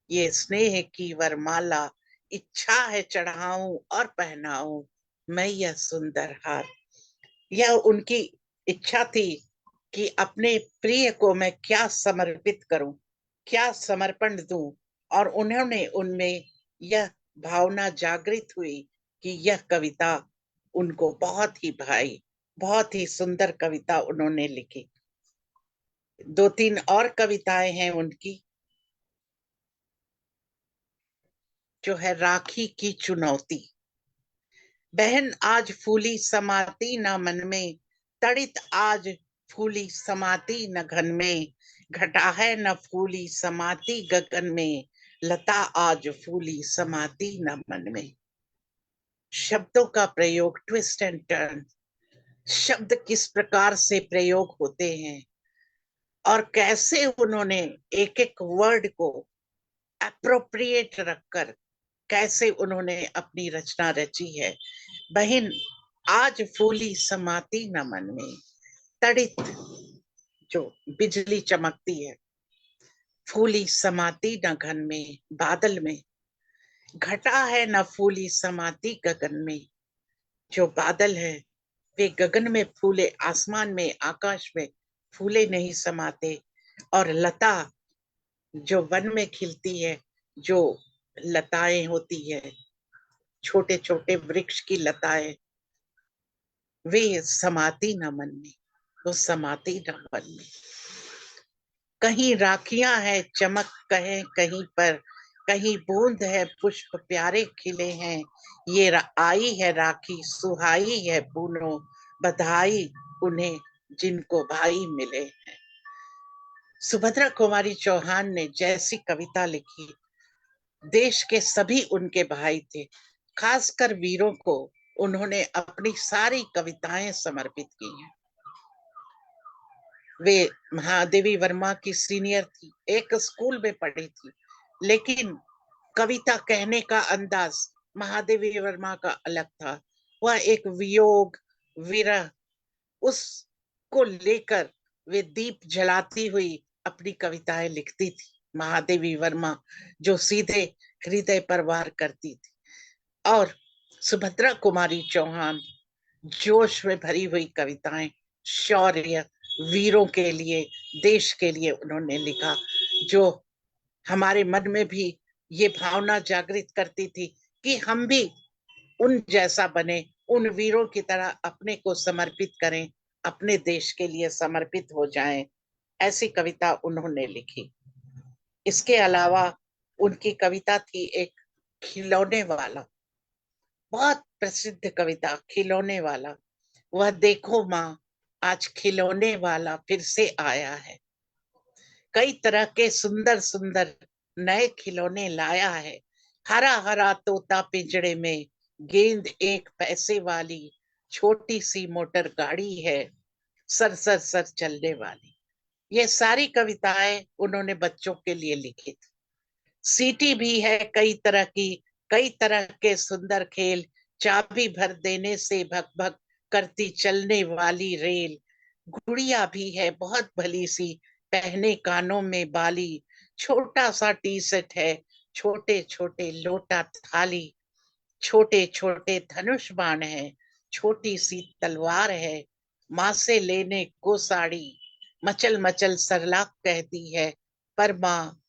ये स्नेह की वरमाला, इच्छा है चढ़ाऊं और पहनाऊं मैं यह सुंदर हार। यह उनकी इच्छा थी कि अपने प्रिय को मैं क्या समर्पित करूं, क्या समर्पण दूं, और उन्होंने उनमें यह भावना जागृत हुई कि यह कविता उनको बहुत ही भाई। बहुत ही सुंदर कविता उन्होंने लिखी। दो तीन और कविताएं हैं उनकी, जो है राखी की चुनौती। बहन आज फूली समाती न मन में, तड़ित आज फूली समाती न घन में, घटा है न फूली समाती गगन में, लता आज फूली समाती न मन में। शब्दों का प्रयोग, ट्विस्ट एंड टर्न, शब्द किस प्रकार से प्रयोग होते हैं और कैसे उन्होंने एक एक वर्ड को एप्रोप्रिएट रखकर कैसे उन्होंने अपनी रचना रची है। बहन आज फूली समाती न मन में, तड़ित जो बिजली चमकती है, फूली समाती न घन में बादल में, घटा है न फूली समाती गगन में, जो बादल है वे गगन में फूले, आसमान में आकाश में फूले नहीं समाते। और लता जो वन में खिलती है, जो लताएं होती है, छोटे छोटे वृक्ष की लताएं, वे समाती न मन में, वो समाती न मन में। कहीं राखियां है चमक कहे कहीं पर, कहीं बूंद है पुष्प प्यारे खिले हैं, ये आई है राखी सुहाई है पूनो, बधाई उन्हें जिनको भाई मिले हैं। सुभद्रा कुमारी चौहान ने जैसी कविता लिखी, देश के सभी उनके भाई थे, खासकर वीरों को उन्होंने अपनी सारी कविताएं समर्पित की हैं। वे महादेवी वर्मा की सीनियर थी, एक स्कूल में पढ़ी थी, लेकिन कविता कहने का अंदाज महादेवी वर्मा का अलग था। वह एक वियोग विरह उसको लेकर वे दीप जलाती हुई अपनी कविताएं लिखती थी महादेवी वर्मा, जो सीधे हृदय पर वार करती थी। और सुभद्रा कुमारी चौहान जोश में भरी हुई कविताएं, शौर्य, वीरों के लिए, देश के लिए उन्होंने लिखा, जो हमारे मन में भी ये भावना जागृत करती थी कि हम भी उन जैसा बने, उन वीरों की तरह अपने को समर्पित करें, अपने देश के लिए समर्पित हो जाएं। ऐसी कविता उन्होंने लिखी। इसके अलावा उनकी कविता थी एक खिलौने वाला, बहुत प्रसिद्ध कविता, खिलौने वाला। वह देखो माँ आज खिलौने वाला फिर से आया है, कई तरह के सुंदर सुंदर नए खिलौने लाया है, हरा हरा तोता पिंजड़े में, गेंद एक पैसे वाली, छोटी सी मोटर गाड़ी है, सर सर सर चलने वाली। ये सारी कविताएं उन्होंने बच्चों के लिए लिखी थी। सीटी भी है कई तरह की, कई तरह के सुंदर खेल, चाबी भर देने से भक भक करती चलने वाली रेल। गुड़िया भी है बहुत भली सी, पहने कानों में बाली, छोटा सा टी सेट है, छोटे छोटे लोटा थाली, छोटे छोटे धनुष बाण है, छोटी सी तलवार है, माँ से लेने को साड़ी, मचल मचल सरलाक कहती है, पर माँ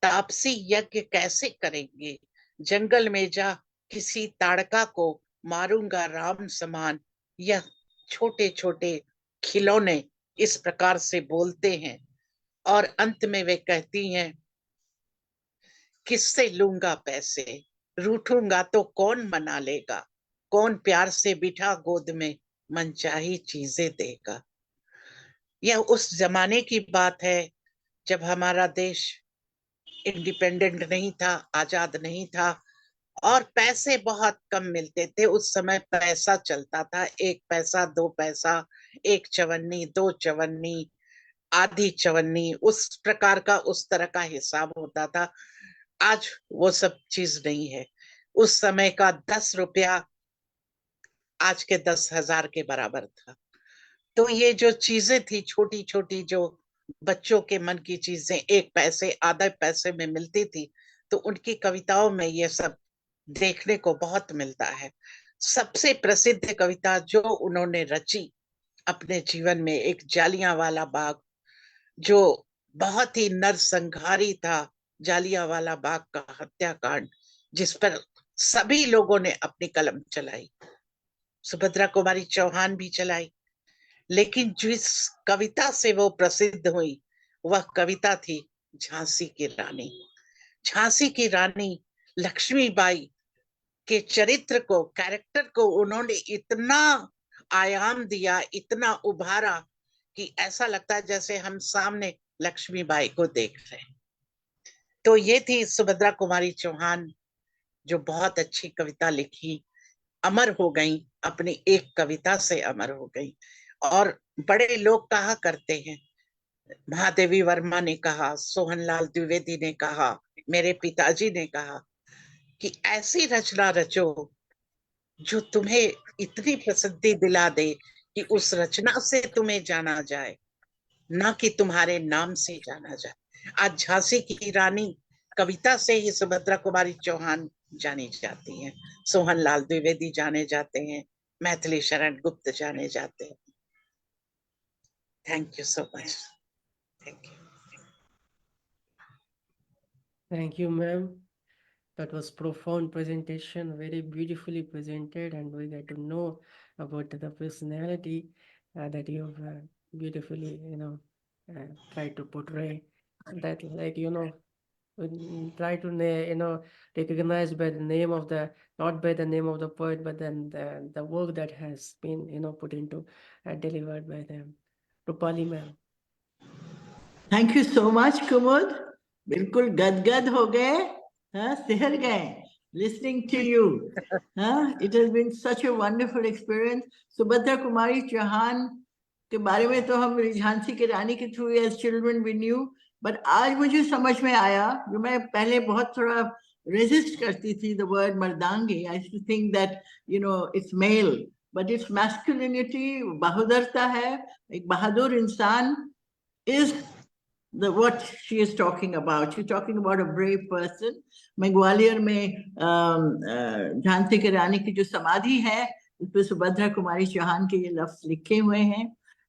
तापसी यज्ञ कैसे करेंगे, जंगल में जा किसी ताड़का को मारूंगा राम समान। यह छोटे छोटे खिलौने इस प्रकार से बोलते हैं और अंत में वे कहती हैं, किससे लूंगा पैसे, रूठूंगा तो कौन मना लेगा, कौन प्यार से बिठा गोद में मनचाही चीजें देगा। यह उस जमाने की बात है जब हमारा देश इंडिपेंडेंट नहीं था, आजाद नहीं था और पैसे बहुत कम मिलते थे। उस समय पैसा चलता था, 1 पैसा, 2 पैसा, 1 चवन्नी, 2 चवन्नी, आधी चवन्नी, उस प्रकार का, उस तरह का हिसाब होता था। आज वो सब चीज नहीं है। उस समय का 10 रुपया आज के 10,000 के बराबर था। तो ये जो चीजें थी छोटी छोटी, जो बच्चों के मन की चीजें 1 पैसे, आधे पैसे में मिलती थी, तो उनकी कविताओं में ये सब देखने को बहुत मिलता है। सबसे प्रसिद्ध कविता जो उन्होंने रची अपने जीवन में, एक जालियांवाला बाग, जो बहुत ही नरसंहारी था, जालियांवाला बाग का हत्याकांड, जिस पर सभी लोगों ने अपनी कलम चलाई। सुभद्रा कुमारी चौहान भी चलाई, लेकिन जिस कविता से वो प्रसिद्ध हुई वह कविता थी झांसी की रानी। झांसी की रानी लक्ष्मीबाई के चरित्र को, कैरेक्टर को उन्होंने इतना आयाम दिया, इतना उभारा कि ऐसा लगता है जैसे हम सामने लक्ष्मीबाई को देख रहे हैं। तो ये थी सुभद्रा कुमारी चौहान, जो बहुत अच्छी कविता लिखी, अमर हो गई, अपनी एक कविता से अमर हो गई। और बड़े लोग कहा करते हैं, महादेवी वर्मा ने कहा, सोहनलाल द्विवेदी ने कहा, मेरे पिताजी ने कहा कि ऐसी रचना रचो जो तुम्हें इतनी प्रसिद्धि दिला दे कि उस रचना से तुम्हें जाना जाए, ना कि तुम्हारे नाम से जाना जाए। आज झांसी की रानी कविता से ही सुभद्रा कुमारी चौहान जानी जाती हैं, सोहनलाल द्विवेदी जाने जाते हैं, मैथिली शरण गुप्त जाने जाते हैं। Thank you so much. Thank you. Thank you, ma'am. That was profound presentation, very beautifully presented, and we get to know about the personality that you have beautifully, tried to portray. That, like, try to, recognize by the name of the, not by the name of the poet, but then the work that has been, put into, delivered by them. Rupali ma'am. Thank you so much, Kumud. बिल्कुल गदगद हो गए, हाँ, सिहर गए listening to you. It has been such a wonderful experience. Subhadra Kumari Chauhan के बारे में तो हम झांसी की रानी के through as children we knew, but आज मुझे समझ में आया, जो मैं पहले बहुत थोड़ा resist करती थी the word मर्दांगी. I used to think that it's male, but it's masculinity, बहादुरता है, एक बहादुर इंसान is what she is talking about. She's talking about a brave person. मैं ग्वालियर में झांसी की रानी की जो समाधि है उस पर सुभद्रा कुमारी चौहान के ये लफ्ज लिखे हुए हैं।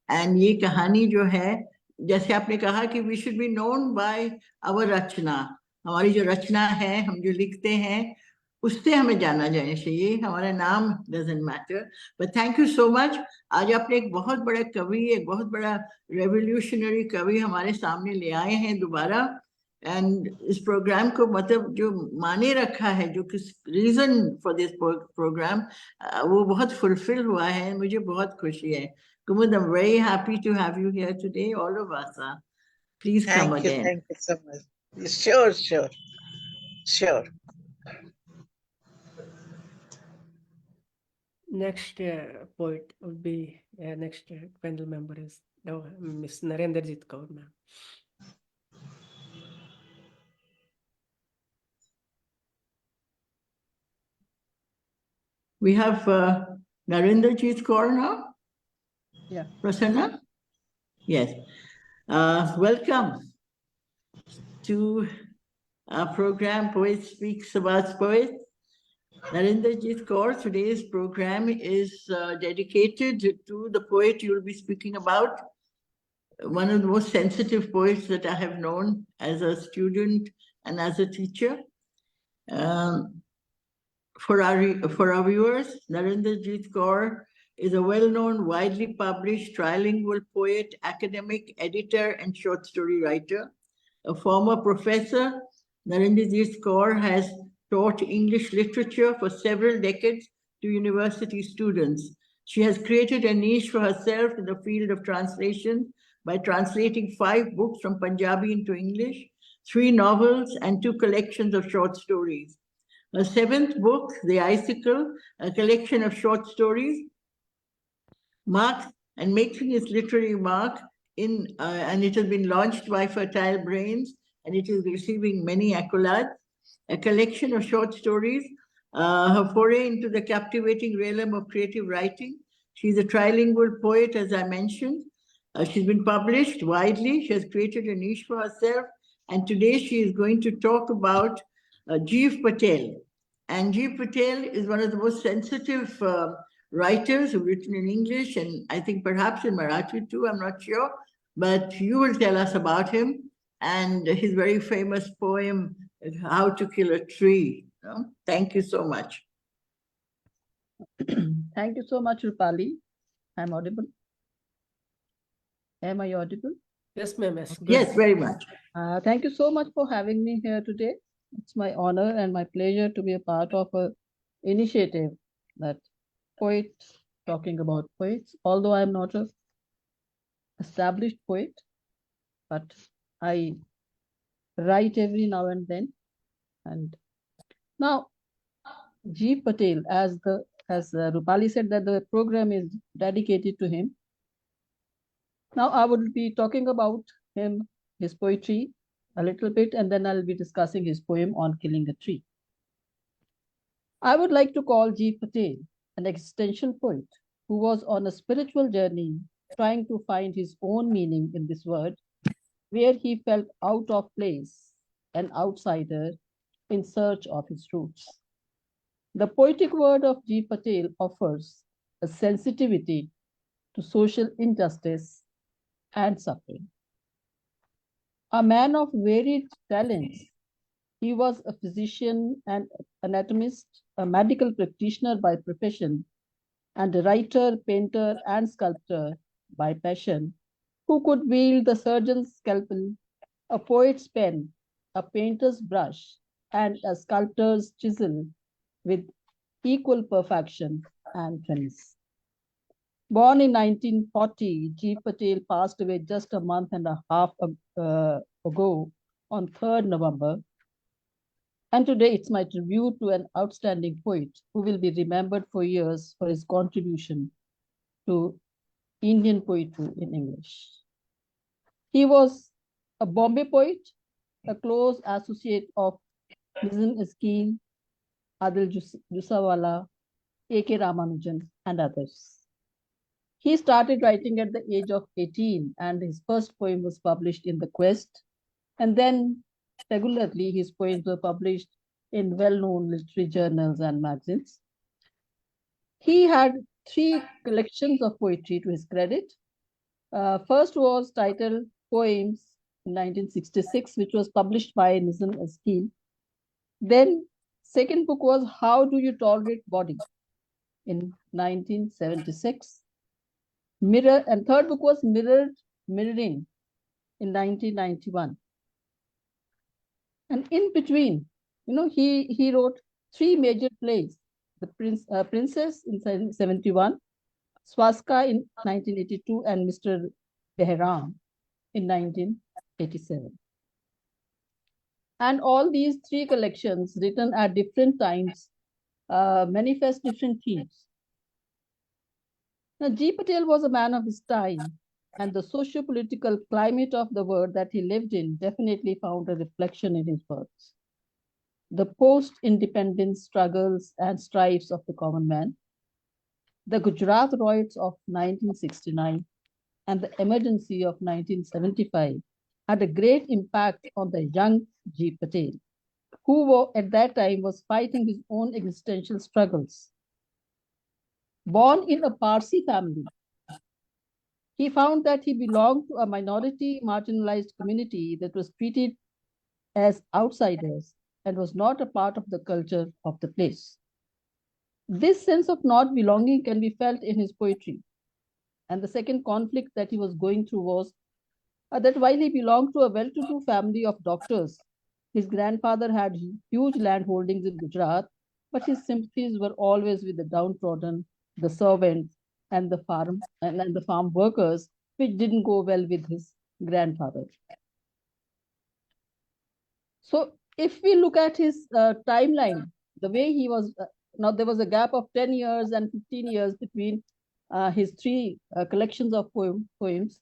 एंड ये कहानी जो है, जैसे आपने कहा कि we should be known by our रचना, हमारी जो रचना है, हम जो लिखते हैं उससे हमें जाना जाना चाहिए, हमारा नाम doesn't matter. But thank you so much. आज आपने एक बहुत बड़ा कवि, एक बहुत बड़ा रेवोल्यूशनरी कवि हमारे सामने ले आए हैं दोबारा। एंड इस प्रोग्राम को मतलब जो माने रखा है, जो किस रीजन फॉर दिस प्रोग्राम, वो बहुत फुलफिल हुआ है। मुझे बहुत खुशी है। Kumud, I'm very happy to have you here today. All of us are. Please come again. Thank you so much. Sure. Next poet would be next panel member is No, Miss Narenderjit Kaur, ma'am. We have Narenderjit Kaur now. Yeah. Prasanna? Yes. Welcome to our program, Poet Speaks About Poets. Narenderjit Kaur, today's program is dedicated to the poet you'll be speaking about, one of the most sensitive poets that I have known as a student and as a teacher. For our viewers, Narenderjit Kaur is a well-known, widely published trilingual poet, academic, editor, and short story writer. A former professor, Narenderjit Kaur has taught English literature for several decades to university students. She has created a niche for herself in the field of translation by translating 5 books from Punjabi into English, 3 novels, and 2 collections of short stories. Her 7th book, The Icicle, a collection of short stories, marks and making its literary mark and it has been launched by Fertile Brains, and it is receiving many accolades. A collection of short stories, her foray into the captivating realm of creative writing. She's a trilingual poet, as I mentioned. She's been published widely. She has created a niche for herself, and today she is going to talk about Gieve Patel. And Gieve Patel is one of the most sensitive writers who've written in English, and I think perhaps in Marathi too, I'm not sure. But you will tell us about him and his very famous poem, How to Kill a Tree. Thank you so much. Thank you so much, Rupali. I'm audible. Am I audible? Yes, ma'am. Yes, Yes, very much. Thank you so much for having me here today. It's my honor and my pleasure to be a part of an initiative that poets talking about poets. Although I'm not an established poet, but I write every now and then. And now, Gieve Patel, as Rupali said, that the program is dedicated to him. Now I would be talking about him, his poetry a little bit, and then I'll be discussing his poem on killing a tree. I would like to call Gieve Patel an existential poet who was on a spiritual journey trying to find his own meaning in this world, where he felt out of place, an outsider in search of his roots. The poetic word of Gieve Patel offers a sensitivity to social injustice and suffering. A man of varied talents, he was a physician and anatomist, a medical practitioner by profession, and a writer, painter, and sculptor by passion, who could wield the surgeon's scalpel, a poet's pen, a painter's brush, and a sculptor's chisel with equal perfection and finesse. Born in 1940, Gieve Patel passed away just a month and a half ago on 3rd November. And today it's my tribute to an outstanding poet who will be remembered for years for his contribution to Indian poetry in English. He was a Bombay poet, a close associate of Nizam Eskeel, Adil Jusawala, A.K. Ramanujan, and others. He started writing at the age of 18, and his first poem was published in The Quest. And then regularly his poems were published in well-known literary journals and magazines. He had 3 collections of poetry to his credit. First was titled Poems in 1966, which was published by Nizam Eskeel. Then second book was How Do You Tolerate Body in 1976. And third book was Mirroring in 1991. And in between, he wrote 3 major plays: The Princess in 1971, Swaska in 1982, and Mr. Behram in 1987. And all these 3 collections, written at different times, manifest different themes. Now, Gieve Patel was a man of his time. and the socio-political climate of the world that he lived in definitely found a reflection in his words. The post-independence struggles and strifes of the common man, the Gujarat riots of 1969, and the emergency of 1975 had a great impact on the young G. Patel, who at that time was fighting his own existential struggles. Born in a Parsi family, he found that he belonged to a minority marginalized community that was treated as outsiders and was not a part of the culture of the place. This sense of not belonging can be felt in his poetry. And the second conflict that he was going through was that while he belonged to a well-to-do family of doctors, his grandfather had huge land holdings in Gujarat, but his sympathies were always with the downtrodden, the servants, and the farm workers, which didn't go well with his grandfather. So if we look at his timeline, the way he was, now there was a gap of 10 years and 15 years between his three collections of poems.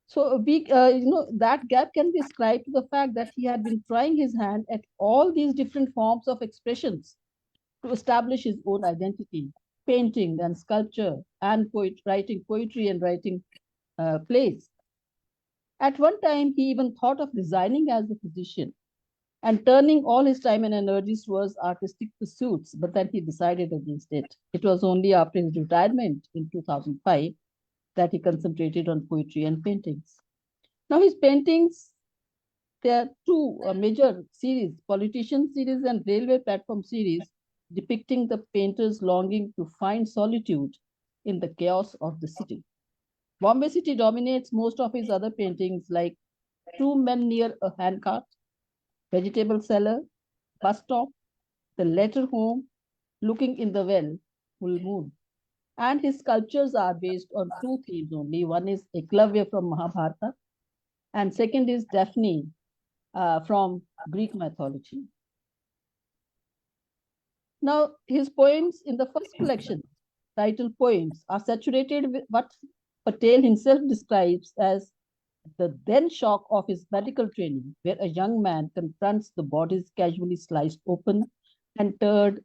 So that gap can be ascribed to the fact that he had been trying his hand at all these different forms of expressions to establish his own identity, painting and sculpture and writing poetry and writing plays. At one time, he even thought of resigning as a physician and turning all his time and energies towards artistic pursuits, but then he decided against it. It was only after his retirement in 2005 that he concentrated on poetry and paintings. Now his paintings, there are two major series, politician series and railway platform series, depicting the painter's longing to find solitude in the chaos of the city. Bombay City dominates most of his other paintings, like Two Men Near a Handcart, Vegetable Seller, Bus Stop, The Letter Home, Looking in the Well, Full Moon. And his sculptures are based on two themes only. One is Eklavya from Mahabharata, and second is Daphne from Greek mythology. Now, his poems in the first collection, titled Poems, are saturated with what Patel himself describes as the then shock of his medical training, where a young man confronts the bodies casually sliced open and turned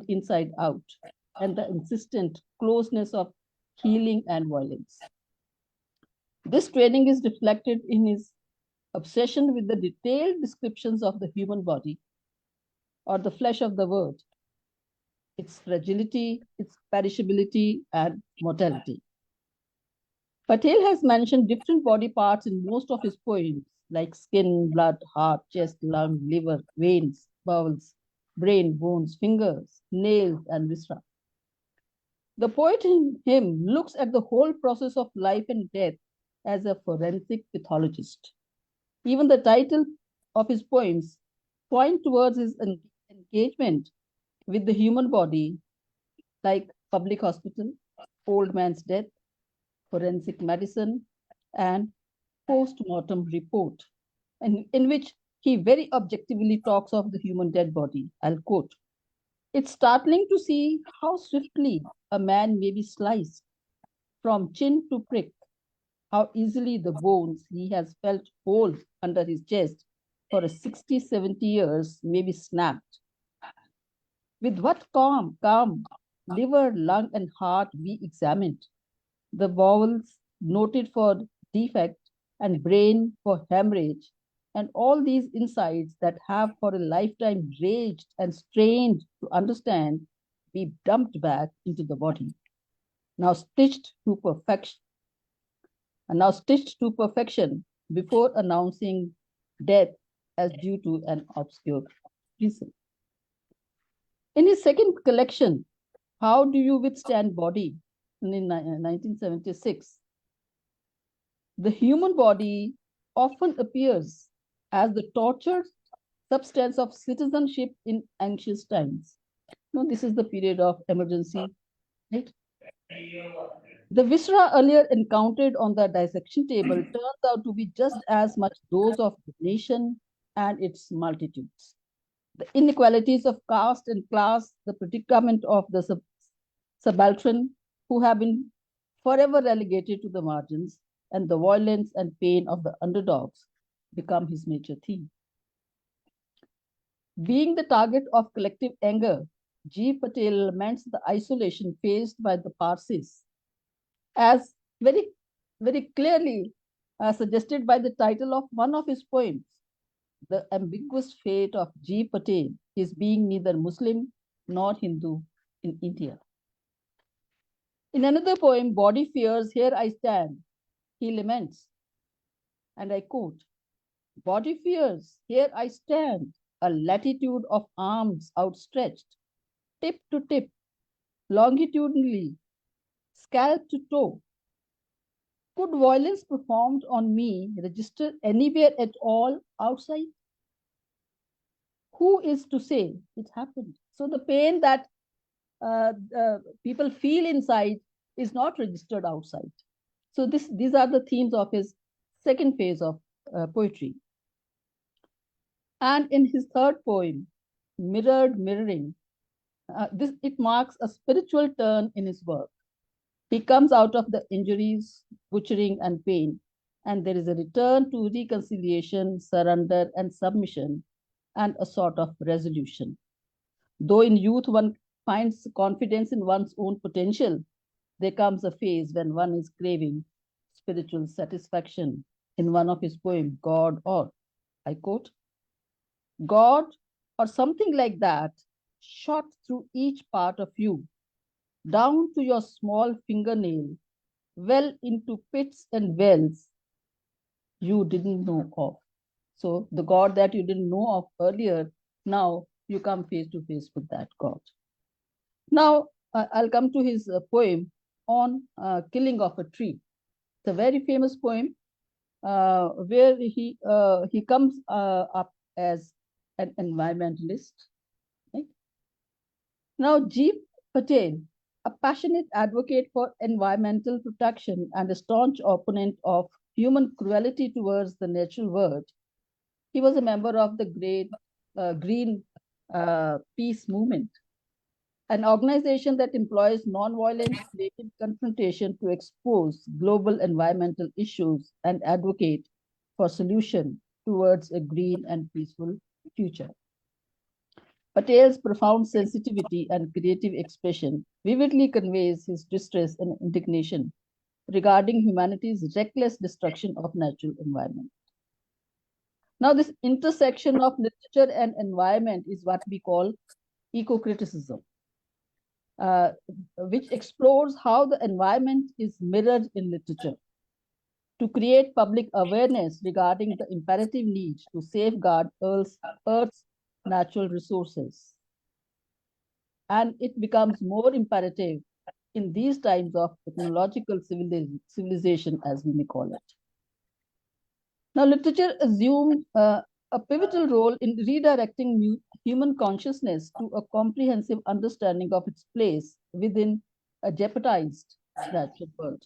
inside out, and the insistent closeness of healing and violence. This training is reflected in his obsession with the detailed descriptions of the human body, or the flesh of the world, its fragility, its perishability, and mortality. Patel has mentioned different body parts in most of his poems, like skin, blood, heart, chest, lung, liver, veins, bowels, brain, bones, fingers, nails, and viscera. The poet in him looks at the whole process of life and death as a forensic pathologist. Even the title of his poems point towards his engagement with the human body, like public hospital, old man's death, forensic medicine, and post-mortem report, and in which he very objectively talks of the human dead body. I'll quote, "It's startling to see how swiftly a man may be sliced from chin to prick, how easily the bones he has felt hold under his chest for 60, 70 years may be snapped. With what calm, liver, lung, and heart be examined, the bowels noted for defect, and brain for hemorrhage, and all these insights that have for a lifetime raged and strained to understand be dumped back into the body, now stitched to perfection before announcing death as due to an obscure reason." In his second collection, How Do You Withstand Body, in 1976, the human body often appears as the tortured substance of citizenship in anxious times. Now, this is the period of emergency, right? The viscera earlier encountered on the dissection table turns out to be just as much those of the nation and its multitudes. The inequalities of caste and class, the predicament of the subaltern who have been forever relegated to the margins, and the violence and pain of the underdogs become his major theme. Being the target of collective anger, G. Patel laments the isolation faced by the Parsis, as very clearly suggested by the title of one of his poems. The ambiguous fate of G. Patel is being neither Muslim nor Hindu in India. In another poem, Body Fears, Here I Stand, he laments, and I quote, Body fears, here I stand, a latitude of arms outstretched, tip to tip, longitudinally, scalp to toe. Could violence performed on me register anywhere at all outside? Who is to say it happened? So the pain that people feel inside is not registered outside. So these are the themes of his second phase of poetry. And in his third poem, Mirrored Mirroring, it marks a spiritual turn in his work. He comes out of the injuries, butchering, and pain, and there is a return to reconciliation, surrender, and submission, and a sort of resolution. Though in youth one finds confidence in one's own potential, there comes a phase when one is craving spiritual satisfaction. In one of his poems, God or, I quote, God or something like that shot through each part of you, down to your small fingernail, well into pits and wells you didn't know of. So the God that you didn't know of earlier, now you come face to face with that God. Now I'll come to his poem on killing of a tree. It's a very famous poem where he comes up as an environmentalist. Right? Now, G. Patel, a passionate advocate for environmental protection and a staunch opponent of human cruelty towards the natural world, he was a member of the great Green Peace Movement, an organization that employs non-violent creative confrontation to expose global environmental issues and advocate for solution towards a green and peaceful future. Patel's profound sensitivity and creative expression vividly conveys his distress and indignation regarding humanity's reckless destruction of natural environment. Now, this intersection of literature and environment is what we call eco-criticism, which explores how the environment is mirrored in literature to create public awareness regarding the imperative need to safeguard Earth's natural resources. And it becomes more imperative in these times of technological civilization, as we may call it. Now, literature assumed a pivotal role in redirecting human consciousness to a comprehensive understanding of its place within a jeopardized natural world.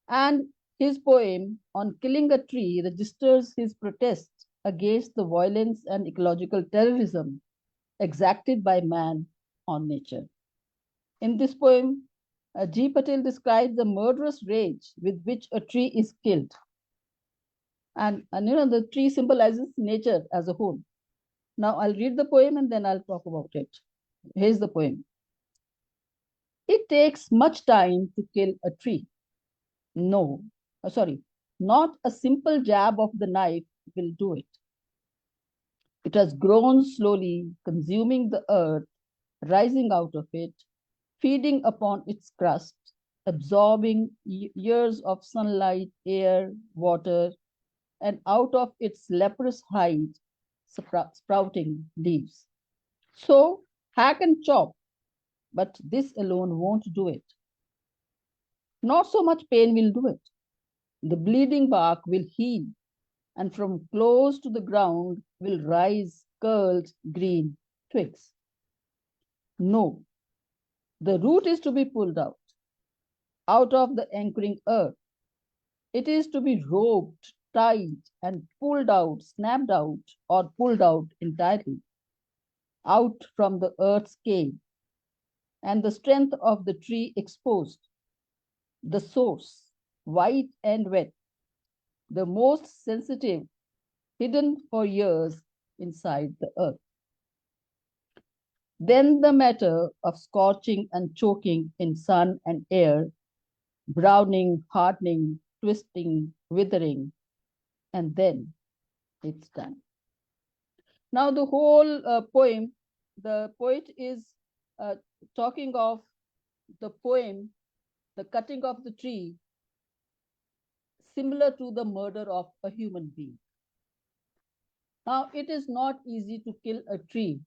And his poem on killing a tree registers his protest against the violence and ecological terrorism exacted by man on nature. In this poem, G. Patel describes the murderous rage with which a tree is killed. And the tree symbolizes nature as a whole. Now I'll read the poem and then I'll talk about it. Here's the poem. It takes much time to kill a tree. No, not a simple jab of the knife will do it. It has grown slowly, consuming the earth, rising out of it, feeding upon its crust, absorbing years of sunlight, air, water, and out of its leprous hide, sprouting leaves. So hack and chop, but this alone won't do it. Not so much pain will do it. The bleeding bark will heal, and from close to the ground will rise curled green twigs. No, the root is to be pulled out of the anchoring earth. It is to be roped, tied, and pulled out, snapped out, or pulled out entirely, out from the earth's cave, and the strength of the tree exposed, the source, white and wet, the most sensitive, hidden for years inside the earth. Then the matter of scorching and choking in sun and air, browning, hardening, twisting, withering, and then it's done. Now, the whole poem, the poet is talking of the poem, the cutting of the tree, similar to the murder of a human being. Now, it is not easy to kill a tree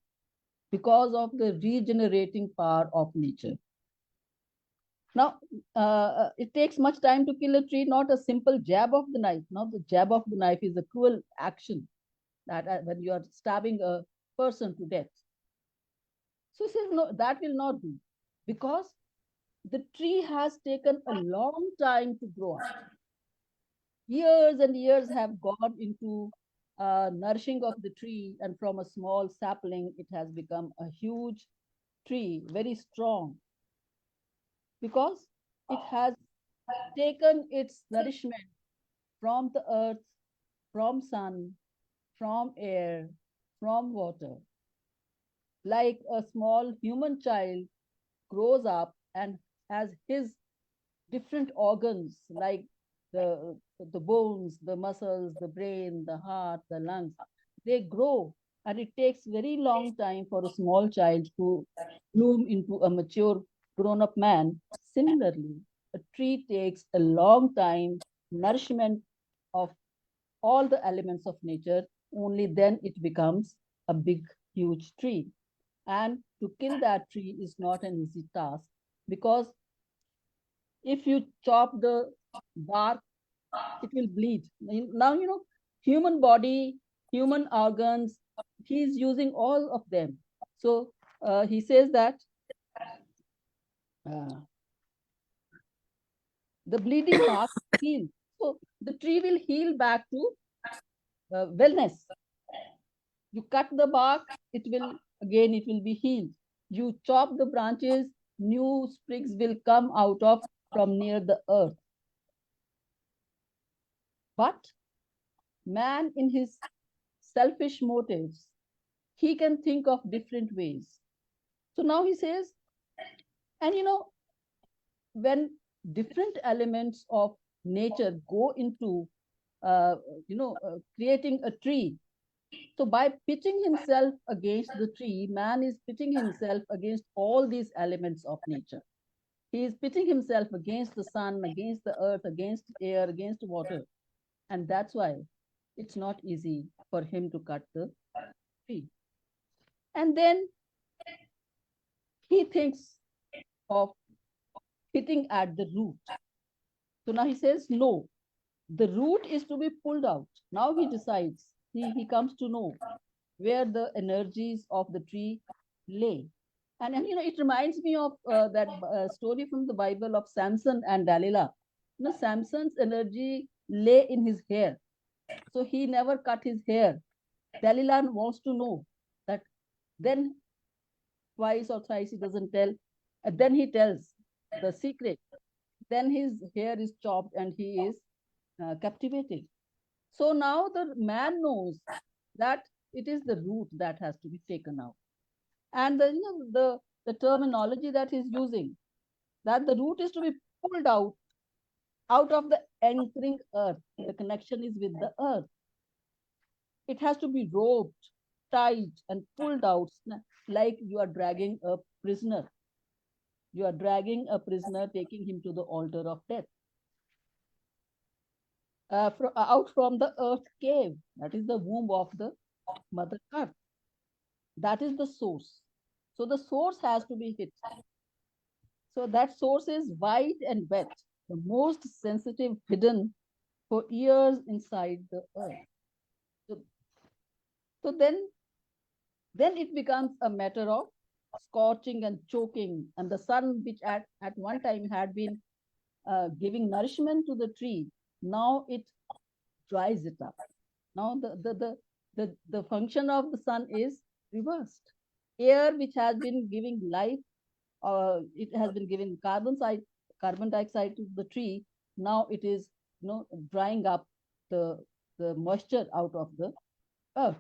because of the regenerating power of nature. Now, it takes much time to kill a tree, not a simple jab of the knife. Now, the jab of the knife is a cruel action that when you are stabbing a person to death. So he says, no, that will not do, because the tree has taken a long time to grow up. Years and years have gone into nourishing of the tree, and from a small sapling, it has become a huge tree, very strong, because it has taken its nourishment from the earth, from sun, from air, from water. Like a small human child grows up and has his different organs, like the bones, the muscles, the brain, the heart, the lungs, they grow, and it takes very long time for a small child to bloom into a mature grown-up man. Similarly, a tree takes a long time, nourishment of all the elements of nature, only then it becomes a big, huge tree. And to kill that tree is not an easy task, because if you chop the bark, it will bleed. Now, human body, human organs, he's using all of them. So he says that the bleeding bark heals. So the tree will heal back to wellness. You cut the bark, it will be healed. You chop the branches, new sprigs will come out of from near the earth. But man, in his selfish motives, he can think of different ways. So now he says, and when different elements of nature go into creating a tree, so by pitching himself against the tree, man is pitching himself against all these elements of nature. He is pitching himself against the sun, against the earth, against air, against water. And that's why it's not easy for him to cut the tree. And then he thinks of hitting at the root. So now he says, no, the root is to be pulled out. Now he decides, he comes to know where the energies of the tree lay. And it reminds me of that story from the Bible of Samson and Delilah. Samson's energy lay in his hair. So he never cut his hair. Delilah wants to know that. Then twice or thrice he doesn't tell. And then he tells the secret. Then his hair is chopped and he is captivated. So now the man knows that it is the root that has to be taken out. And the terminology that he's using, that the root is to be pulled out of the anchoring earth. The connection is with the earth. It has to be roped, tied, and pulled out, like you are dragging a prisoner. You are dragging a prisoner, taking him to the altar of death. Out from the earth cave, that is the womb of the mother earth. That is the source. So the source has to be hit. So that source is white and wet, the most sensitive, hidden for years inside the earth. So then it becomes a matter of scorching and choking, and the sun, which at one time had been giving nourishment to the tree, now it dries it up. Now the function of the sun is reversed. Air, which has been giving life, it has been giving carbon dioxide to the tree, now it is, drying up the moisture out of the earth.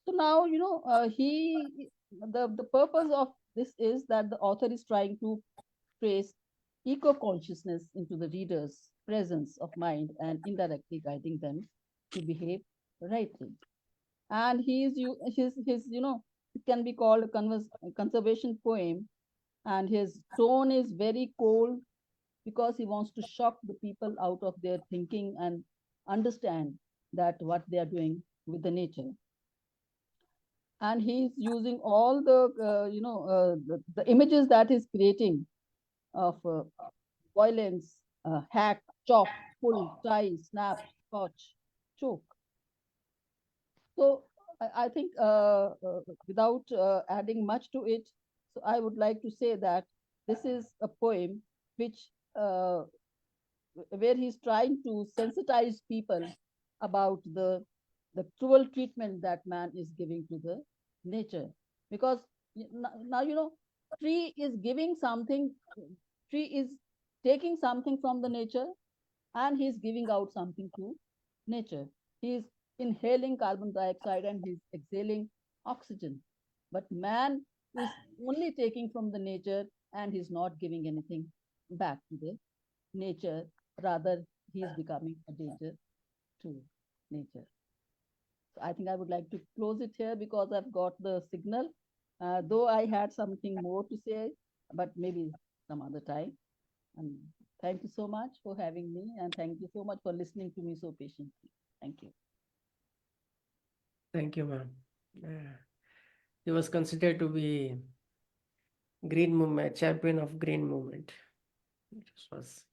So now, the purpose of this is that the author is trying to trace eco-consciousness into the reader's presence of mind and indirectly guiding them to behave rightly. And it can be called a conservation poem, and his tone is very cold because he wants to shock the people out of their thinking and understand that what they are doing with the nature. And he's using all the images that he's creating of violence, hack, chop, pull, tie, snap, scotch, choke. So I think without adding much to it, so I would like to say that this is a poem which where he's trying to sensitize people about the cruel treatment that man is giving to the nature. Because now tree is giving something, tree is taking something from the nature, and he's giving out something to nature. He's inhaling carbon dioxide and he's exhaling oxygen. But man is only taking from the nature and he's not giving anything back to the nature. Rather, he's becoming a danger to nature. So I think I would like to close it here because I've got the signal. Though I had something more to say, but maybe some other time. And thank you so much for having me, and thank you so much for listening to me so patiently. Thank you. Thank you, ma'am. He was considered to be green movement, champion of green movement.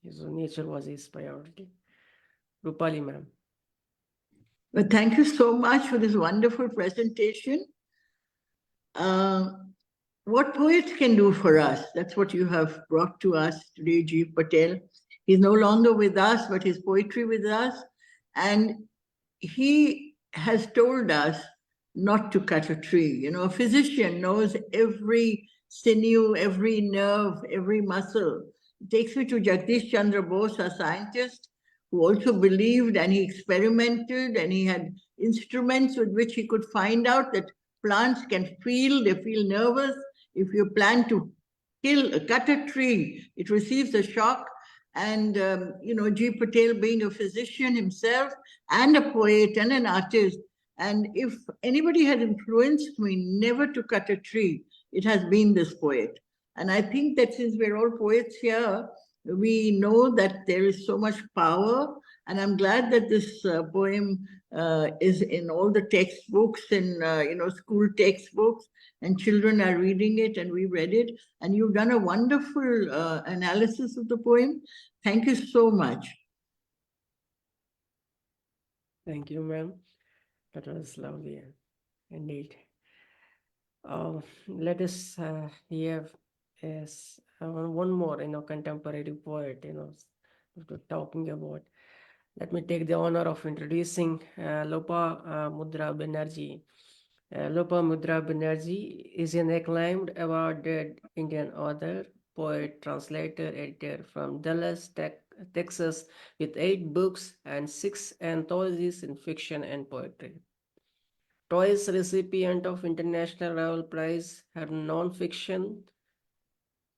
His nature was his priority. Rupali, ma'am. Well, thank you so much for this wonderful presentation. What poets can do for us, that's what you have brought to us today, Gieve Patel. He's no longer with us, but his poetry with us. And he has told us not to cut a tree. You know, a physician knows every sinew, every nerve, every muscle. It takes me to Jagdish Chandra Bose, a scientist who also believed, and he experimented, and he had instruments with which he could find out that plants can feel, they feel nervous. If you plan to cut a tree, it receives a shock. And, G. Patel being a physician himself and a poet and an artist, and if anybody had influenced me never to cut a tree, it has been this poet. And I think that since we're all poets here, we know that there is so much power. And I'm glad that this poem is in all the textbooks and, school textbooks, and children are reading it, and we read it. And you've done a wonderful analysis of the poem. Thank you so much. Thank you, ma'am. That was lovely indeed. Let us hear one more, contemporary poet, talking about. Let me take the honor of introducing Lopamudra Banerjee. Lopamudra Banerjee is an acclaimed awarded Indian author, poet, translator, editor from Dallas, Texas, with 8 books and 6 anthologies in fiction and poetry. Twice recipient of International Ravel Prize, her non-fiction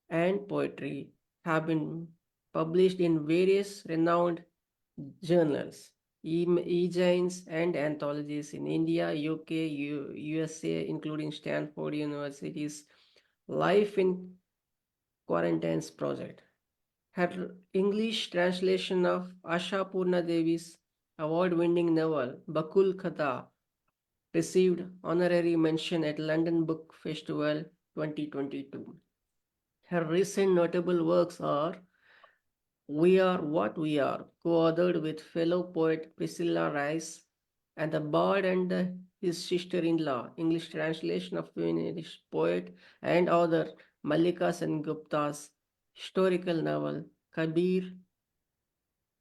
and poetry have been published in various renowned journals, e-zines and anthologies in India, UK, USA, including Stanford University's Life in Quarantines project. Her English translation of Asha Purna Devi's award-winning novel Bakul Khatha received honorary mention at London Book Festival 2022. Her recent notable works are We Are What We Are, co-authored with fellow poet Priscilla Rice, and The Bard and His Sister-in-Law, English translation of Finnish poet and author Mallika and Gupta's historical novel Kabir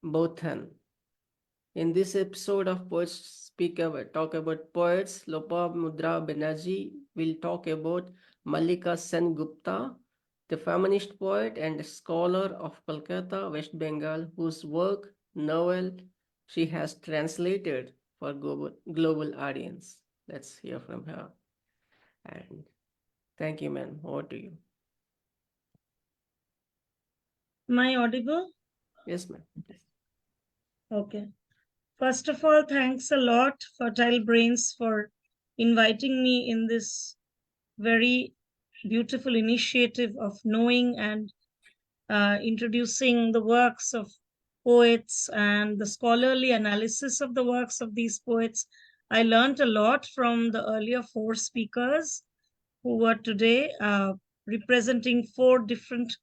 Bothan. In this episode of Poets Talk About Poets, Lopamudra Banerjee will talk about Mallika Sen Gupta, the feminist poet and scholar of Kolkata, West Bengal, whose work, novel, she has translated for global audience. Let's hear from her. And thank you, ma'am. Over to you. Am I audible? Yes, ma'am. Okay. First of all, thanks a lot, Fertile Brains, for inviting me in this very beautiful initiative of knowing and introducing the works of poets and the scholarly analysis of the works of these poets. I learned a lot from the earlier four speakers who were today representing four different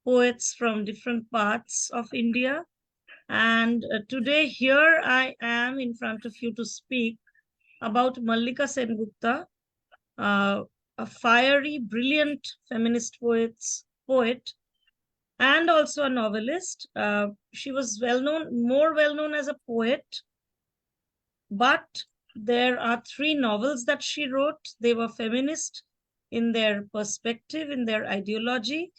poets from different parts of India. And today here I am in front of you to speak about Mallika Sengupta, a fiery, brilliant feminist poet, and also a novelist. She was more well known as a poet, but there are three novels that she wrote. They were feminist in their perspective, in their ideology.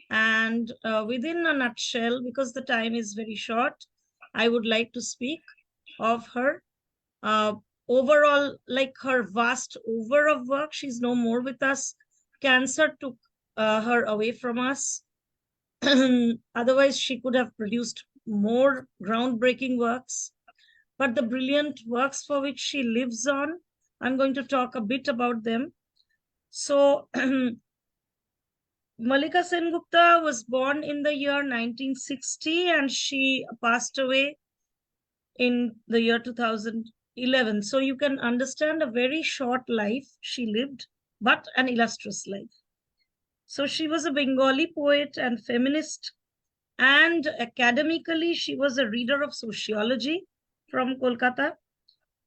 And within a nutshell, because the time is very short, I would like to speak of her overall, like her vast over of work. She's no more with us. Cancer took her away from us. Otherwise, she could have produced more groundbreaking works. But the brilliant works for which she lives on, I'm going to talk a bit about them. So, Mallika Sengupta was born in the year 1960 and she passed away in the year 2011. So you can understand a very short life she lived, but an illustrious life. So she was a Bengali poet and feminist, and academically she was a reader of sociology from Kolkata.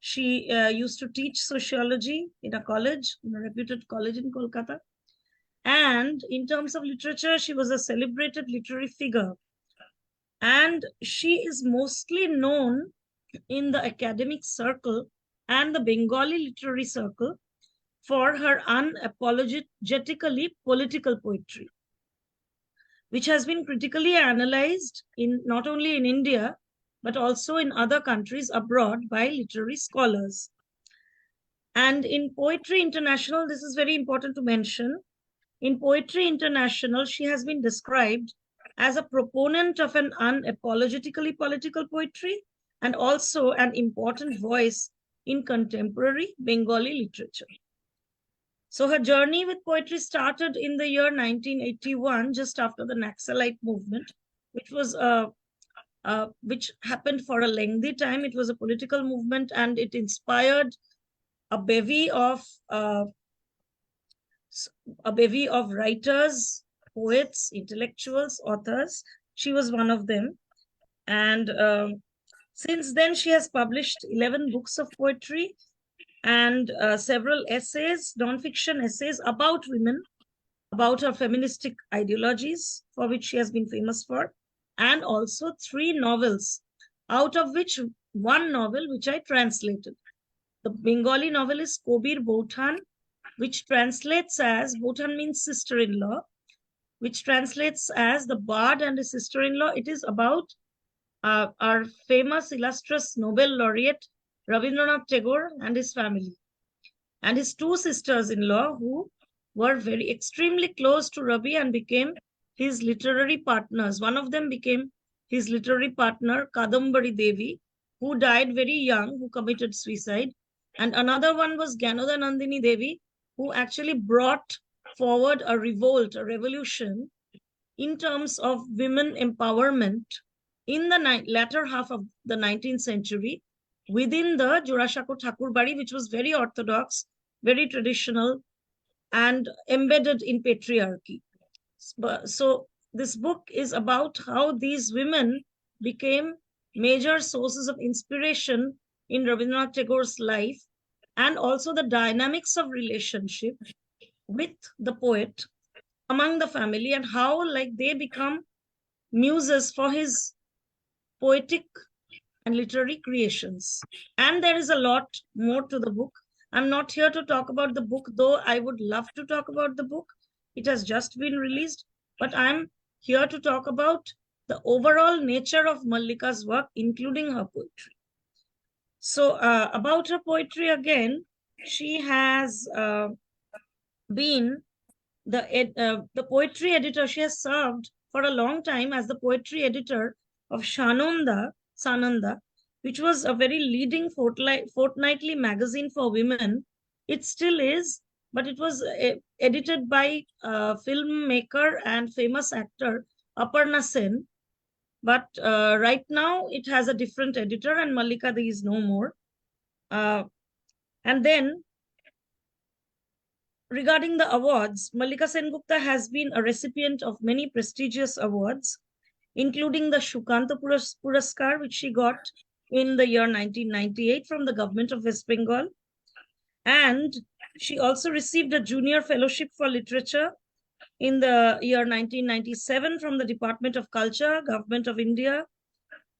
She used to teach sociology in a college, in a reputed college in Kolkata. And in terms of literature, she was a celebrated literary figure. And she is mostly known in the academic circle and the Bengali literary circle for her unapologetically political poetry, which has been critically analyzed in not only in India, but also in other countries abroad by literary scholars. And in Poetry International, this is very important to mention, in Poetry International, she has been described as a proponent of an unapologetically political poetry and also an important voice in contemporary Bengali literature. So her journey with poetry started in the year 1981, just after the Naxalite movement, which happened for a lengthy time. It was a political movement and it inspired a bevy of writers, poets, intellectuals, authors. She was one of them. And since then, she has published 11 books of poetry and several essays, non-fiction essays about women, about her feministic ideologies, for which she has been famous for, and also 3 novels, out of which one novel which I translated. The Bengali novel is Kobir Boutan, which translates as, Boutan means sister-in-law, which translates as the bard and his sister-in-law. It is about our famous illustrious Nobel laureate Rabindranath Tagore and his family, and his 2 sisters-in-law who were very extremely close to Rabi and became his literary partners. One of them became his literary partner, Kadambari Devi, who died very young, who committed suicide. And another one was Gyanoda Nandini Devi, who actually brought forward a revolt, a revolution in terms of women empowerment in the latter half of the 19th century within the Jurashako Thakurbari, which was very orthodox, very traditional, and embedded in patriarchy. So this book is about how these women became major sources of inspiration in Rabindranath Tagore's life, and also the dynamics of relationship with the poet among the family, and how they become muses for his poetic and literary creations. And there is a lot more to the book. I'm not here to talk about the book, though I would love to talk about the book. It has just been released. but I'm here to talk about the overall nature of Mallika's work, including her poetry. So about her poetry again, she has been the poetry editor. She has served for a long time as the poetry editor of Sananda, which was a very leading fortnightly magazine for women. It still is, but it was edited by filmmaker and famous actor Aparna Sen. But right now it has a different editor, and Mallika there is no more. And then regarding the awards, Mallika Sengupta has been a recipient of many prestigious awards, including the Shukanta Puraskar, which she got in the year 1998 from the government of West Bengal. And she also received a junior fellowship for literature in the year 1997 from the Department of Culture, Government of India.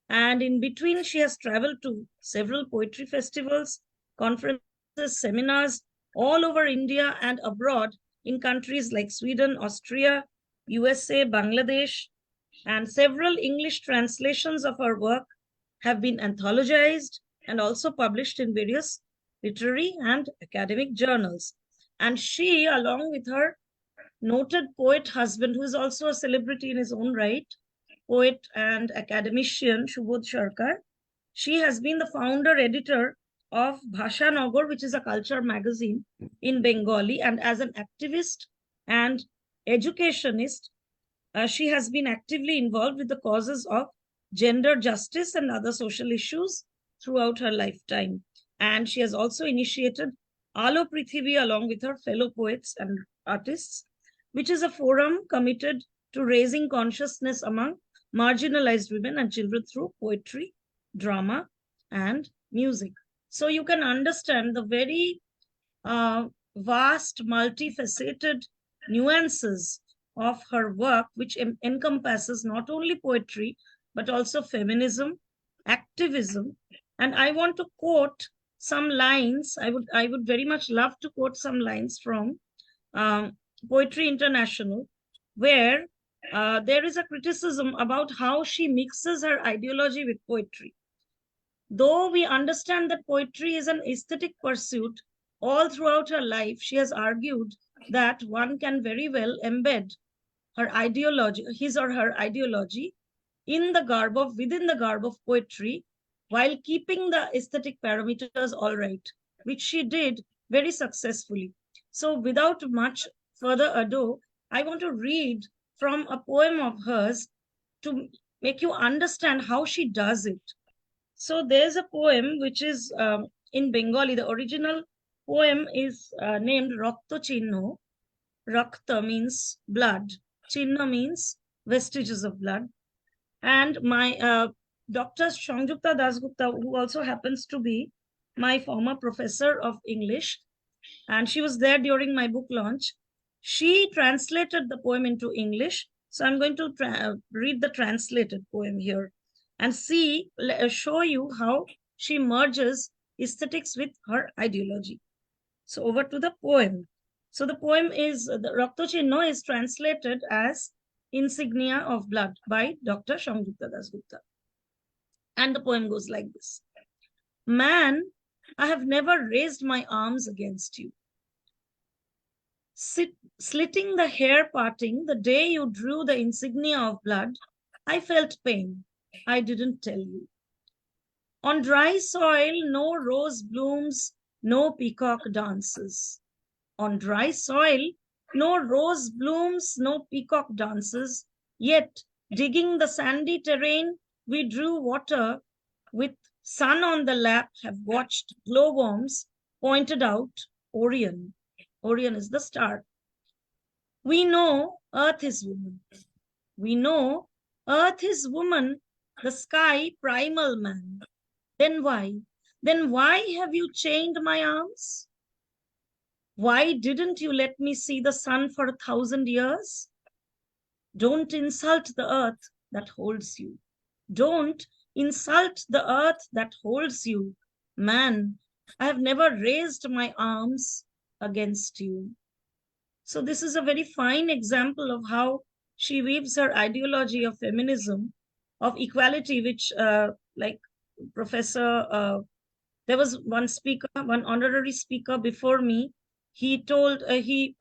And in between, she has traveled to several poetry festivals, conferences, seminars all over India and abroad in countries like Sweden, Austria, USA, Bangladesh, and several English translations of her work have been anthologized and also published in various literary and academic journals. And she, along with her noted poet husband, who is also a celebrity in his own right, poet and academician Subodh Sarkar, she has been the founder editor of Bhasha Nagar, which is a culture magazine in Bengali, and as an activist and educationist, she has been actively involved with the causes of gender justice and other social issues throughout her lifetime. And she has also initiated Alo Prithivi along with her fellow poets and artists, which is a forum committed to raising consciousness among marginalized women and children through poetry, drama, and music. So you can understand the very vast, multifaceted nuances of her work, which encompasses not only poetry, but also feminism, activism. And I want to quote some lines. I would very much love to quote some lines from Poetry International, where there is a criticism about how she mixes her ideology with poetry. Though we understand that poetry is an aesthetic pursuit, all throughout her life, she has argued that one can very well embed her ideology, his or her ideology, within the garb of poetry, while keeping the aesthetic parameters all right, which she did very successfully. So without much further ado, I want to read from a poem of hers to make you understand how she does it. So there's a poem which is in Bengali. The original poem is named Rakta Chinno. Rakta means blood. Chinna means vestiges of blood. And my Dr. Sanjukta Dasgupta, who also happens to be my former professor of English, and she was there during my book launch, she translated the poem into English. So I'm going to read the translated poem here and show you how she merges aesthetics with her ideology. So over to the poem. So the poem is, the Rakta Chinno is translated as Insignia of Blood by Dr. Sanjukta Dasgupta. And the poem goes like this. Man, I have never raised my arms against you. Slitting the hair parting, the day you drew the insignia of blood, I felt pain. I didn't tell you. On dry soil, no rose blooms, no peacock dances. On dry soil, no rose blooms, no peacock dances. Yet, digging the sandy terrain, we drew water. With sun on the lap, have watched glowworms, pointed out Orion. Orion is the star. We know Earth is woman. We know Earth is woman, the sky primal man. Then why have you chained my arms? Why didn't you let me see the sun for 1,000 years? Don't insult the earth that holds you. Don't insult the earth that holds you. Man, I have never raised my arms against you. So this is a very fine example of how she weaves her ideology of feminism, of equality, which like Professor, there was one speaker, one honorary speaker before me. He told, he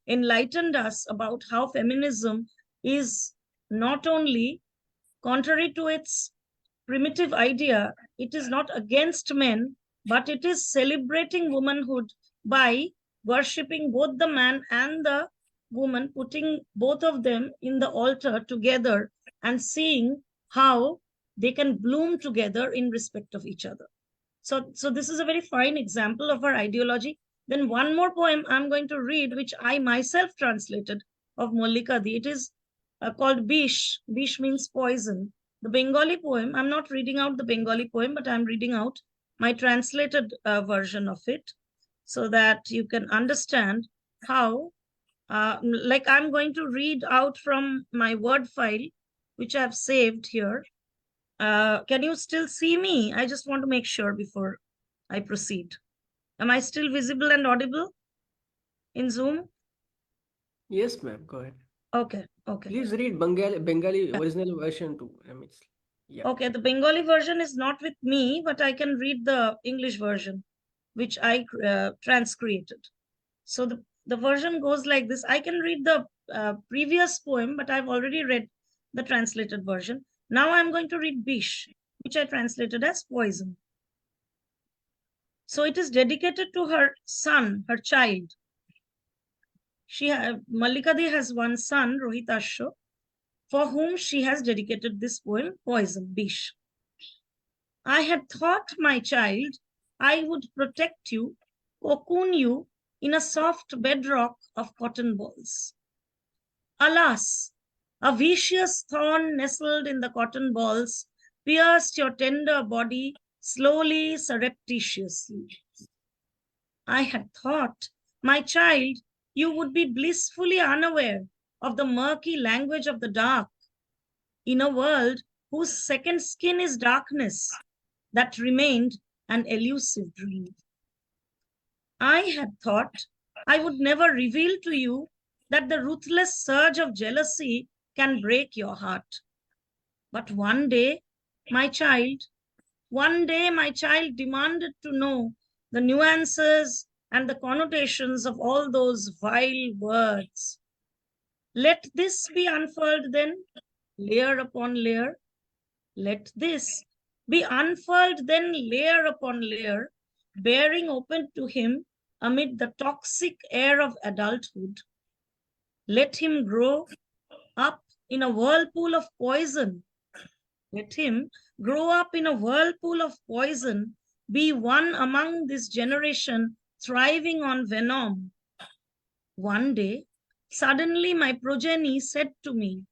enlightened us about how feminism is not only contrary to its primitive idea, it is not against men, but it is celebrating womanhood by worshipping both the man and the woman, putting both of them in the altar together and seeing how they can bloom together in respect of each other. So this is a very fine example of our ideology. Then one more poem I'm going to read, which I myself translated, of Mallika. It is called Bish. Bish means poison. The Bengali poem, I'm not reading out the Bengali poem, but I'm reading out my translated version of it so that you can understand how, like I'm going to read out from my Word file, which I've saved here. Can you still see me? I just want to make sure before I proceed. Am I still visible and audible in Zoom? Yes, ma'am. Go ahead. Okay, okay. Please read Bengali original version too. I mean, yeah. Okay, the Bengali version is not with me, but I can read the English version, which I transcreated. So the version goes like this. I can read the previous poem, but I've already read the translated version. Now I'm going to read Bish, which I translated as poison. So it is dedicated to her son, her child. Mallika has one son, Rohitasho, for whom she has dedicated this poem, Poison, Bish. I had thought, my child, I would protect you, cocoon you in a soft bedrock of cotton balls. Alas, a vicious thorn nestled in the cotton balls pierced your tender body slowly, surreptitiously. I had thought, my child, you would be blissfully unaware of the murky language of the dark in a world whose second skin is darkness that remained an elusive dream. I had thought I would never reveal to you that the ruthless surge of jealousy can break your heart. But one day, my child demanded to know the nuances and the connotations of all those vile words. Let this be unfurled then, layer upon layer. Let this be unfurled then, layer upon layer, bearing open to him amid the toxic air of adulthood. Let him grow up in a whirlpool of poison. Let him grow up in a whirlpool of poison, be one among this generation thriving on venom. One day, suddenly my progeny said to me,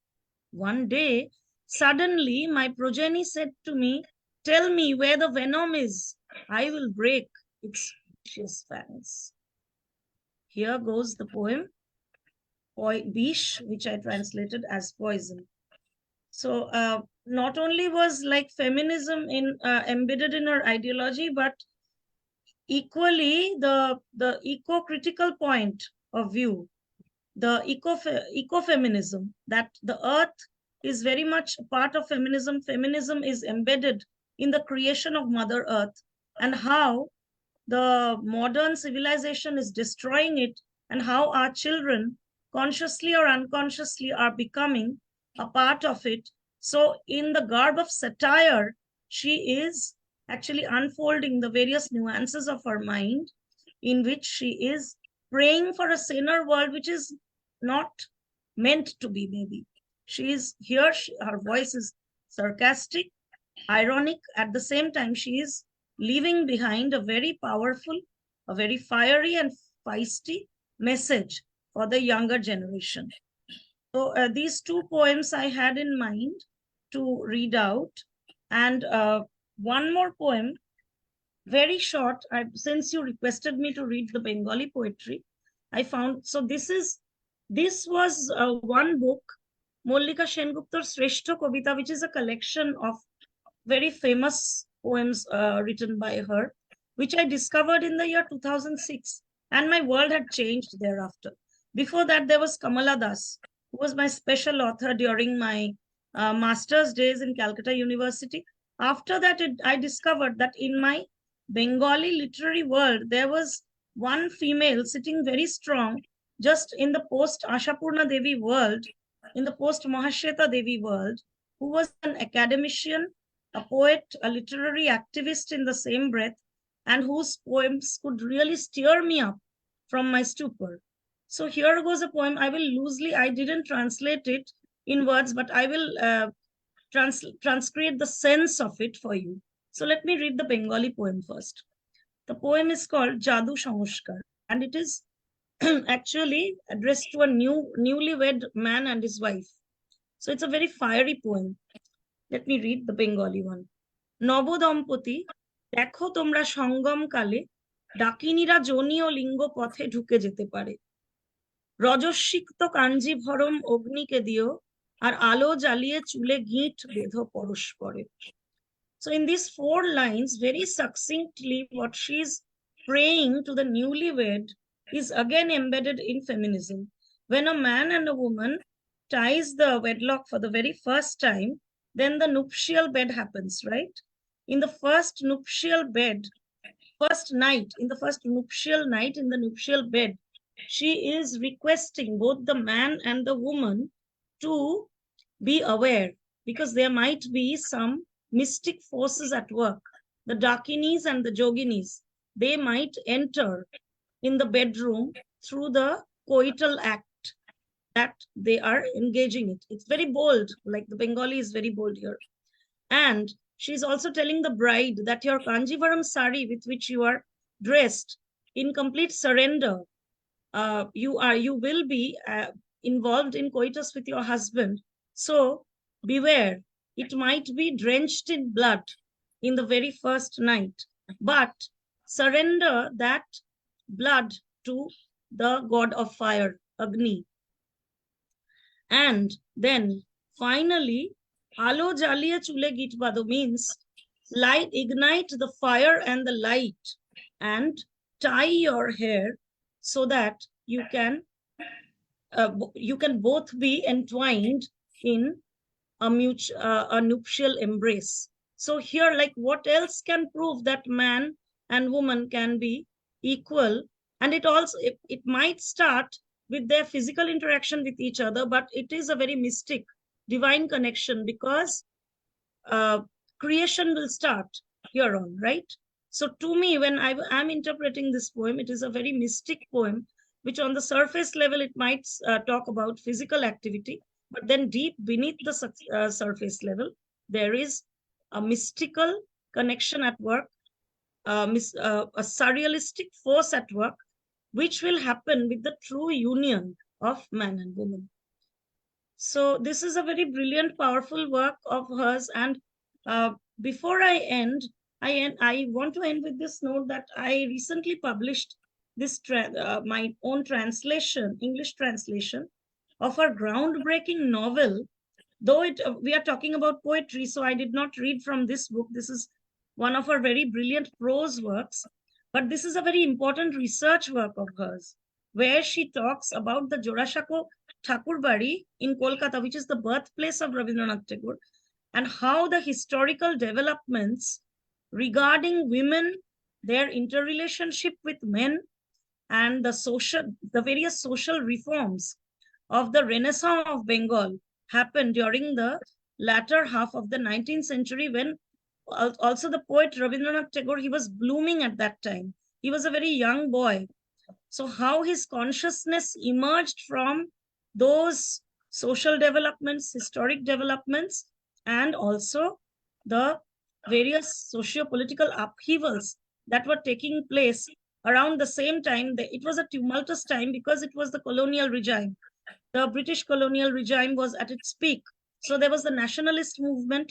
tell me where the venom is. I will break its vicious fangs. Here goes the poem, Bish, which I translated as poison. So not only was like feminism embedded in her ideology, but equally the eco-critical point of view, the ecofeminism, that the earth is very much a part of feminism. Feminism is embedded in the creation of Mother Earth, and how the modern civilization is destroying it, and how our children, consciously or unconsciously, are becoming a part of it. So in the garb of satire, she is actually unfolding the various nuances of her mind, in which she is praying for a saner world, which is not meant to be, maybe. She is here, her voice is sarcastic, ironic. At the same time, she is leaving behind a very powerful, a very fiery and feisty message for the younger generation. So these two poems I had in mind to read out. And one more poem, very short. Since you requested me to read the Bengali poetry, I found, so this was one book, Mallika Senguptar's Shrestha Kavita, which is a collection of very famous poems written by her, which I discovered in the year 2006, and my world had changed thereafter. Before that, there was Kamala Das, who was my special author during my master's days in Calcutta University. After that, I discovered that in my Bengali literary world, there was one female sitting very strong just in the post Ashapurna Devi world, in the post Mahashweta Devi world, who was an academician, a poet, a literary activist in the same breath, and whose poems could really steer me up from my stupor. So here goes a poem. I will loosely, I didn't translate it in words, but I will transcribe the sense of it for you. So let me read the Bengali poem first. The poem is called Jadu Samashkar, and it is actually addressed to a newlywed man and his wife. So it's a very fiery poem. Let me read the Bengali one. নবদম্পতি দেখো তোমরা সঙ্গম কালে ডাকিনীরা জনীয় লিঙ্গ পথে ঢুকে যেতে পারে রজস্বিক্ত কাঞ্জিভরম অগ্নিকে দিও আর আলো জ্বালিয়ে চুলে গিঁট বেঁধো পরস্পরে. So in these 4 lines, very succinctly, what she's praying to the newlywed is again embedded in feminism. When a man and a woman ties the wedlock for the very first time, then the nuptial bed happens, right? In the first nuptial bed, first night, in the first nuptial night in the nuptial bed, she is requesting both the man and the woman to be aware, because there might be some mystic forces at work. The Dakinis and the Joginis, they might enter in the bedroom through the coital act that they are engaging it. It's very bold, like the Bengali is very bold here. And she's also telling the bride that your Kanjivaram sari with which you are dressed in complete surrender, you will be involved in coitus with your husband. So beware, it might be drenched in blood in the very first night, but surrender that blood to the god of fire, Agni. And then finally, alo jaliye chule git bado means light, ignite the fire and the light and tie your hair so that you can both be entwined in a nuptial embrace. So here, like, what else can prove that man and woman can be equal? And it also, it might start with their physical interaction with each other, but it is a very mystic, divine connection, because creation will start here on, right? So to me, when I am interpreting this poem, it is a very mystic poem, which on the surface level, it might talk about physical activity, but then deep beneath the surface level, there is a mystical connection at work, a surrealistic force at work, which will happen with the true union of man and woman. So this is a very brilliant, powerful work of hers. And before I end, I want to end with this note that I recently published this my own translation, English translation of her groundbreaking novel. Though we are talking about poetry, so I did not read from this book. This is one of her very brilliant prose works. But this is a very important research work of hers, where she talks about the Jorashako Thakurbari in Kolkata, which is the birthplace of Rabindranath Tagore, and how the historical developments regarding women, their interrelationship with men, and the various social reforms of the Renaissance of Bengal happened during the latter half of the 19th century, when also the poet Rabindranath Tagore, he was blooming at that time. He was a very young boy. So how his consciousness emerged from those social developments, historic developments, and also the various socio-political upheavals that were taking place around the same time. It was a tumultuous time because it was the colonial regime. The British colonial regime was at its peak. So there was the nationalist movement,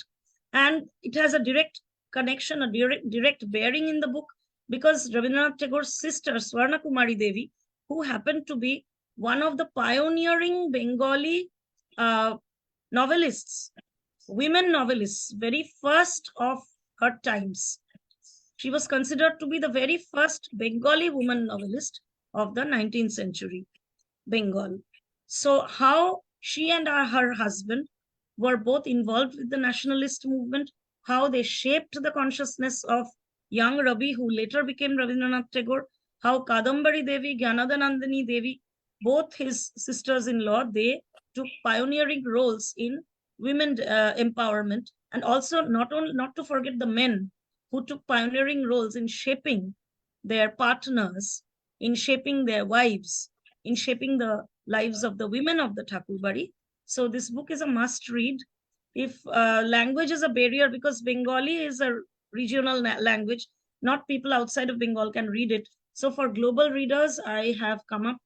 and it has a direct connection, a direct bearing in the book, because Rabindranath Tagore's sister, Swarna Kumari Devi, who happened to be one of the pioneering Bengali novelists, women novelists, very first of her times. She was considered to be the very first Bengali woman novelist of the 19th century Bengal. So how she and her husband were both involved with the nationalist movement, how they shaped the consciousness of young Ravi, who later became Rabindranath Tagore, how Kadambari Devi, Gyanadanandini Devi, both his sisters-in-law, they took pioneering roles in women empowerment, and also not to forget the men who took pioneering roles in shaping their partners, in shaping their wives, in shaping the lives of the women of the Thakurbari. So this book is a must read. If language is a barrier, because Bengali is a regional language, not people outside of Bengal can read it. So for global readers, I have come up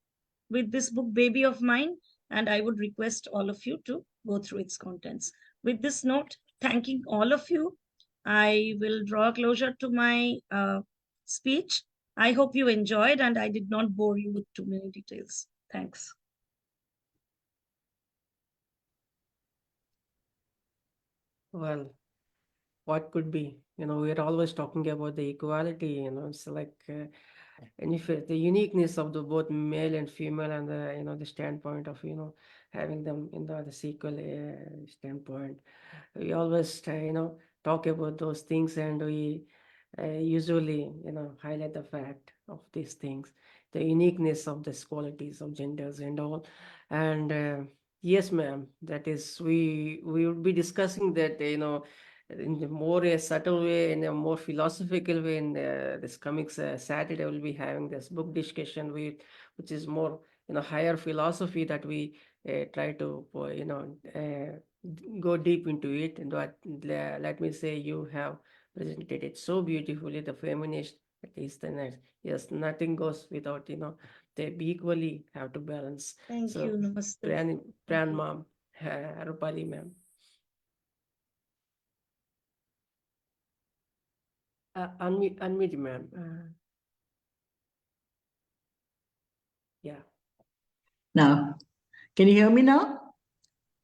with this book, Baby of Mine, and I would request all of you to go through its contents. With this note, thanking all of you, I will draw closure to my speech. I hope you enjoyed and I did not bore you with too many details. Thanks. Well, what could be? We're always talking about the equality, it's like, and if the uniqueness of the both male and female, and the standpoint of, having them in the sequel standpoint. We always, talk about those things, and we usually, highlight the fact of these things, the uniqueness of these qualities of genders and all. And yes, ma'am, that is, we would be discussing that, in the more a subtle way, in a more philosophical way. In this coming Saturday, we'll be having this book discussion, which is more, higher philosophy, that we try to, go deep into it. And let me say, you have presented it so beautifully, the feminist, at least the next. Yes, nothing goes without, they equally have to balance. Thank So, you. Namaste. Pran ma'am, Rupali ma'am. Unmute, ma'am. Yeah. Now, can you hear me now?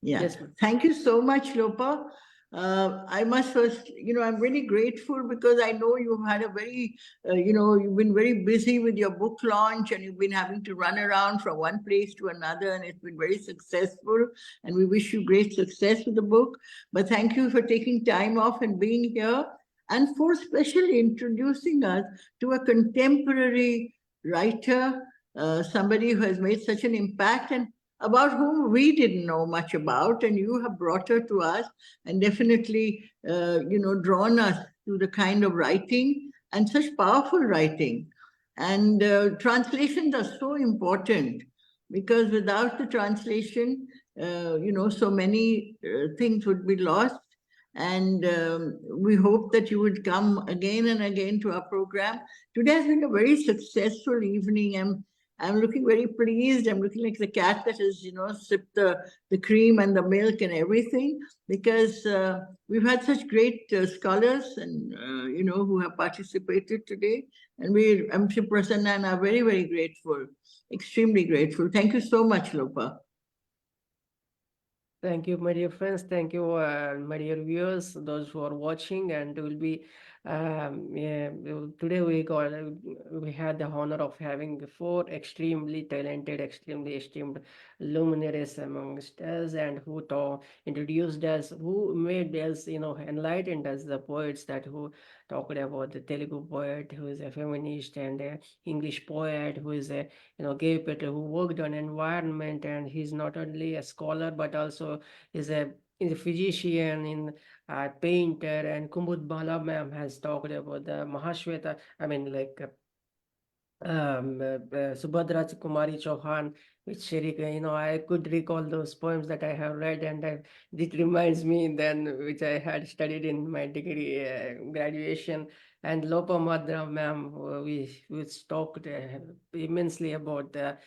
Yeah. Yes, ma'am. Thank you so much, Lopa. I must first, I'm really grateful because I know you've had a very, you've been very busy with your book launch, and you've been having to run around from one place to another, and it's been very successful. And we wish you great success with the book. But thank you for taking time off and being here, and for specially introducing us to a contemporary writer, somebody who has made such an impact, and about whom we didn't know much about, and you have brought her to us, and definitely, drawn us to the kind of writing, and such powerful writing. And translations are so important, because without the translation, so many things would be lost. And we hope that you would come again and again to our program. Today has been a very successful evening. I'm looking very pleased. I'm looking like the cat that has, sipped the cream and the milk and everything, because we've had such great scholars and, who have participated today. And I'm sure Prasanna and are very, very grateful, extremely grateful. Thank you so much, Lopa. Thank you, my dear friends. Thank you, my dear viewers, those who are watching. And will be today we had the honor of having 4 extremely talented, extremely esteemed luminaries amongst us, and who introduced us, who made us, enlightened us, the poets that who talked about the Telugu poet who is a feminist, and a English poet who is a Gieve Patel, who worked on environment, and he's not only a scholar but also is a physician, in painter. And Kumud Bala ma'am has talked about the Mahashweta, Subhadra Kumari Chouhan, which I could recall those poems that I have read, and it reminds me then, which I had studied in my degree graduation. And Lopamudra ma'am, we talked immensely about the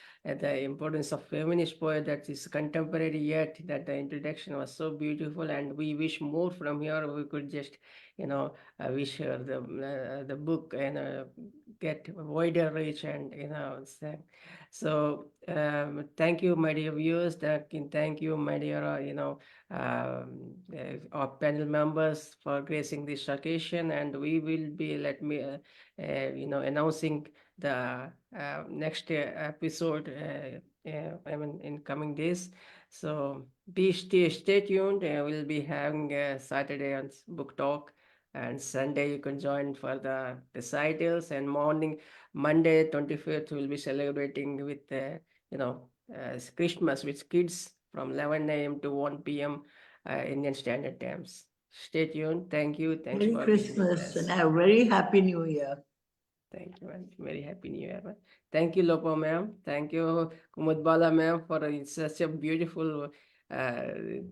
importance of feminist poet that is contemporary, yet that the introduction was so beautiful, and we wish more from here. We could just wish her the book and get wider reach, and so thank you, my dear viewers. Thank you, my dear our panel members, for gracing this occasion. And we will be announcing the next episode in coming days. So stay tuned. We'll be having a Saturday on book talk, and Sunday you can join for the recitals. And morning, Monday 25th, we'll be celebrating with Christmas with kids from 11 a.m. to 1 p.m. Indian Standard Times. Stay tuned. Thank you. Thanks Merry for being with Christmas and us. a very happy New Year. Thank you, ma'am. Very happy New Year, ma'am. Thank you, Lopo, ma'am. Thank you, Kumud Bala, ma'am, for such a beautiful the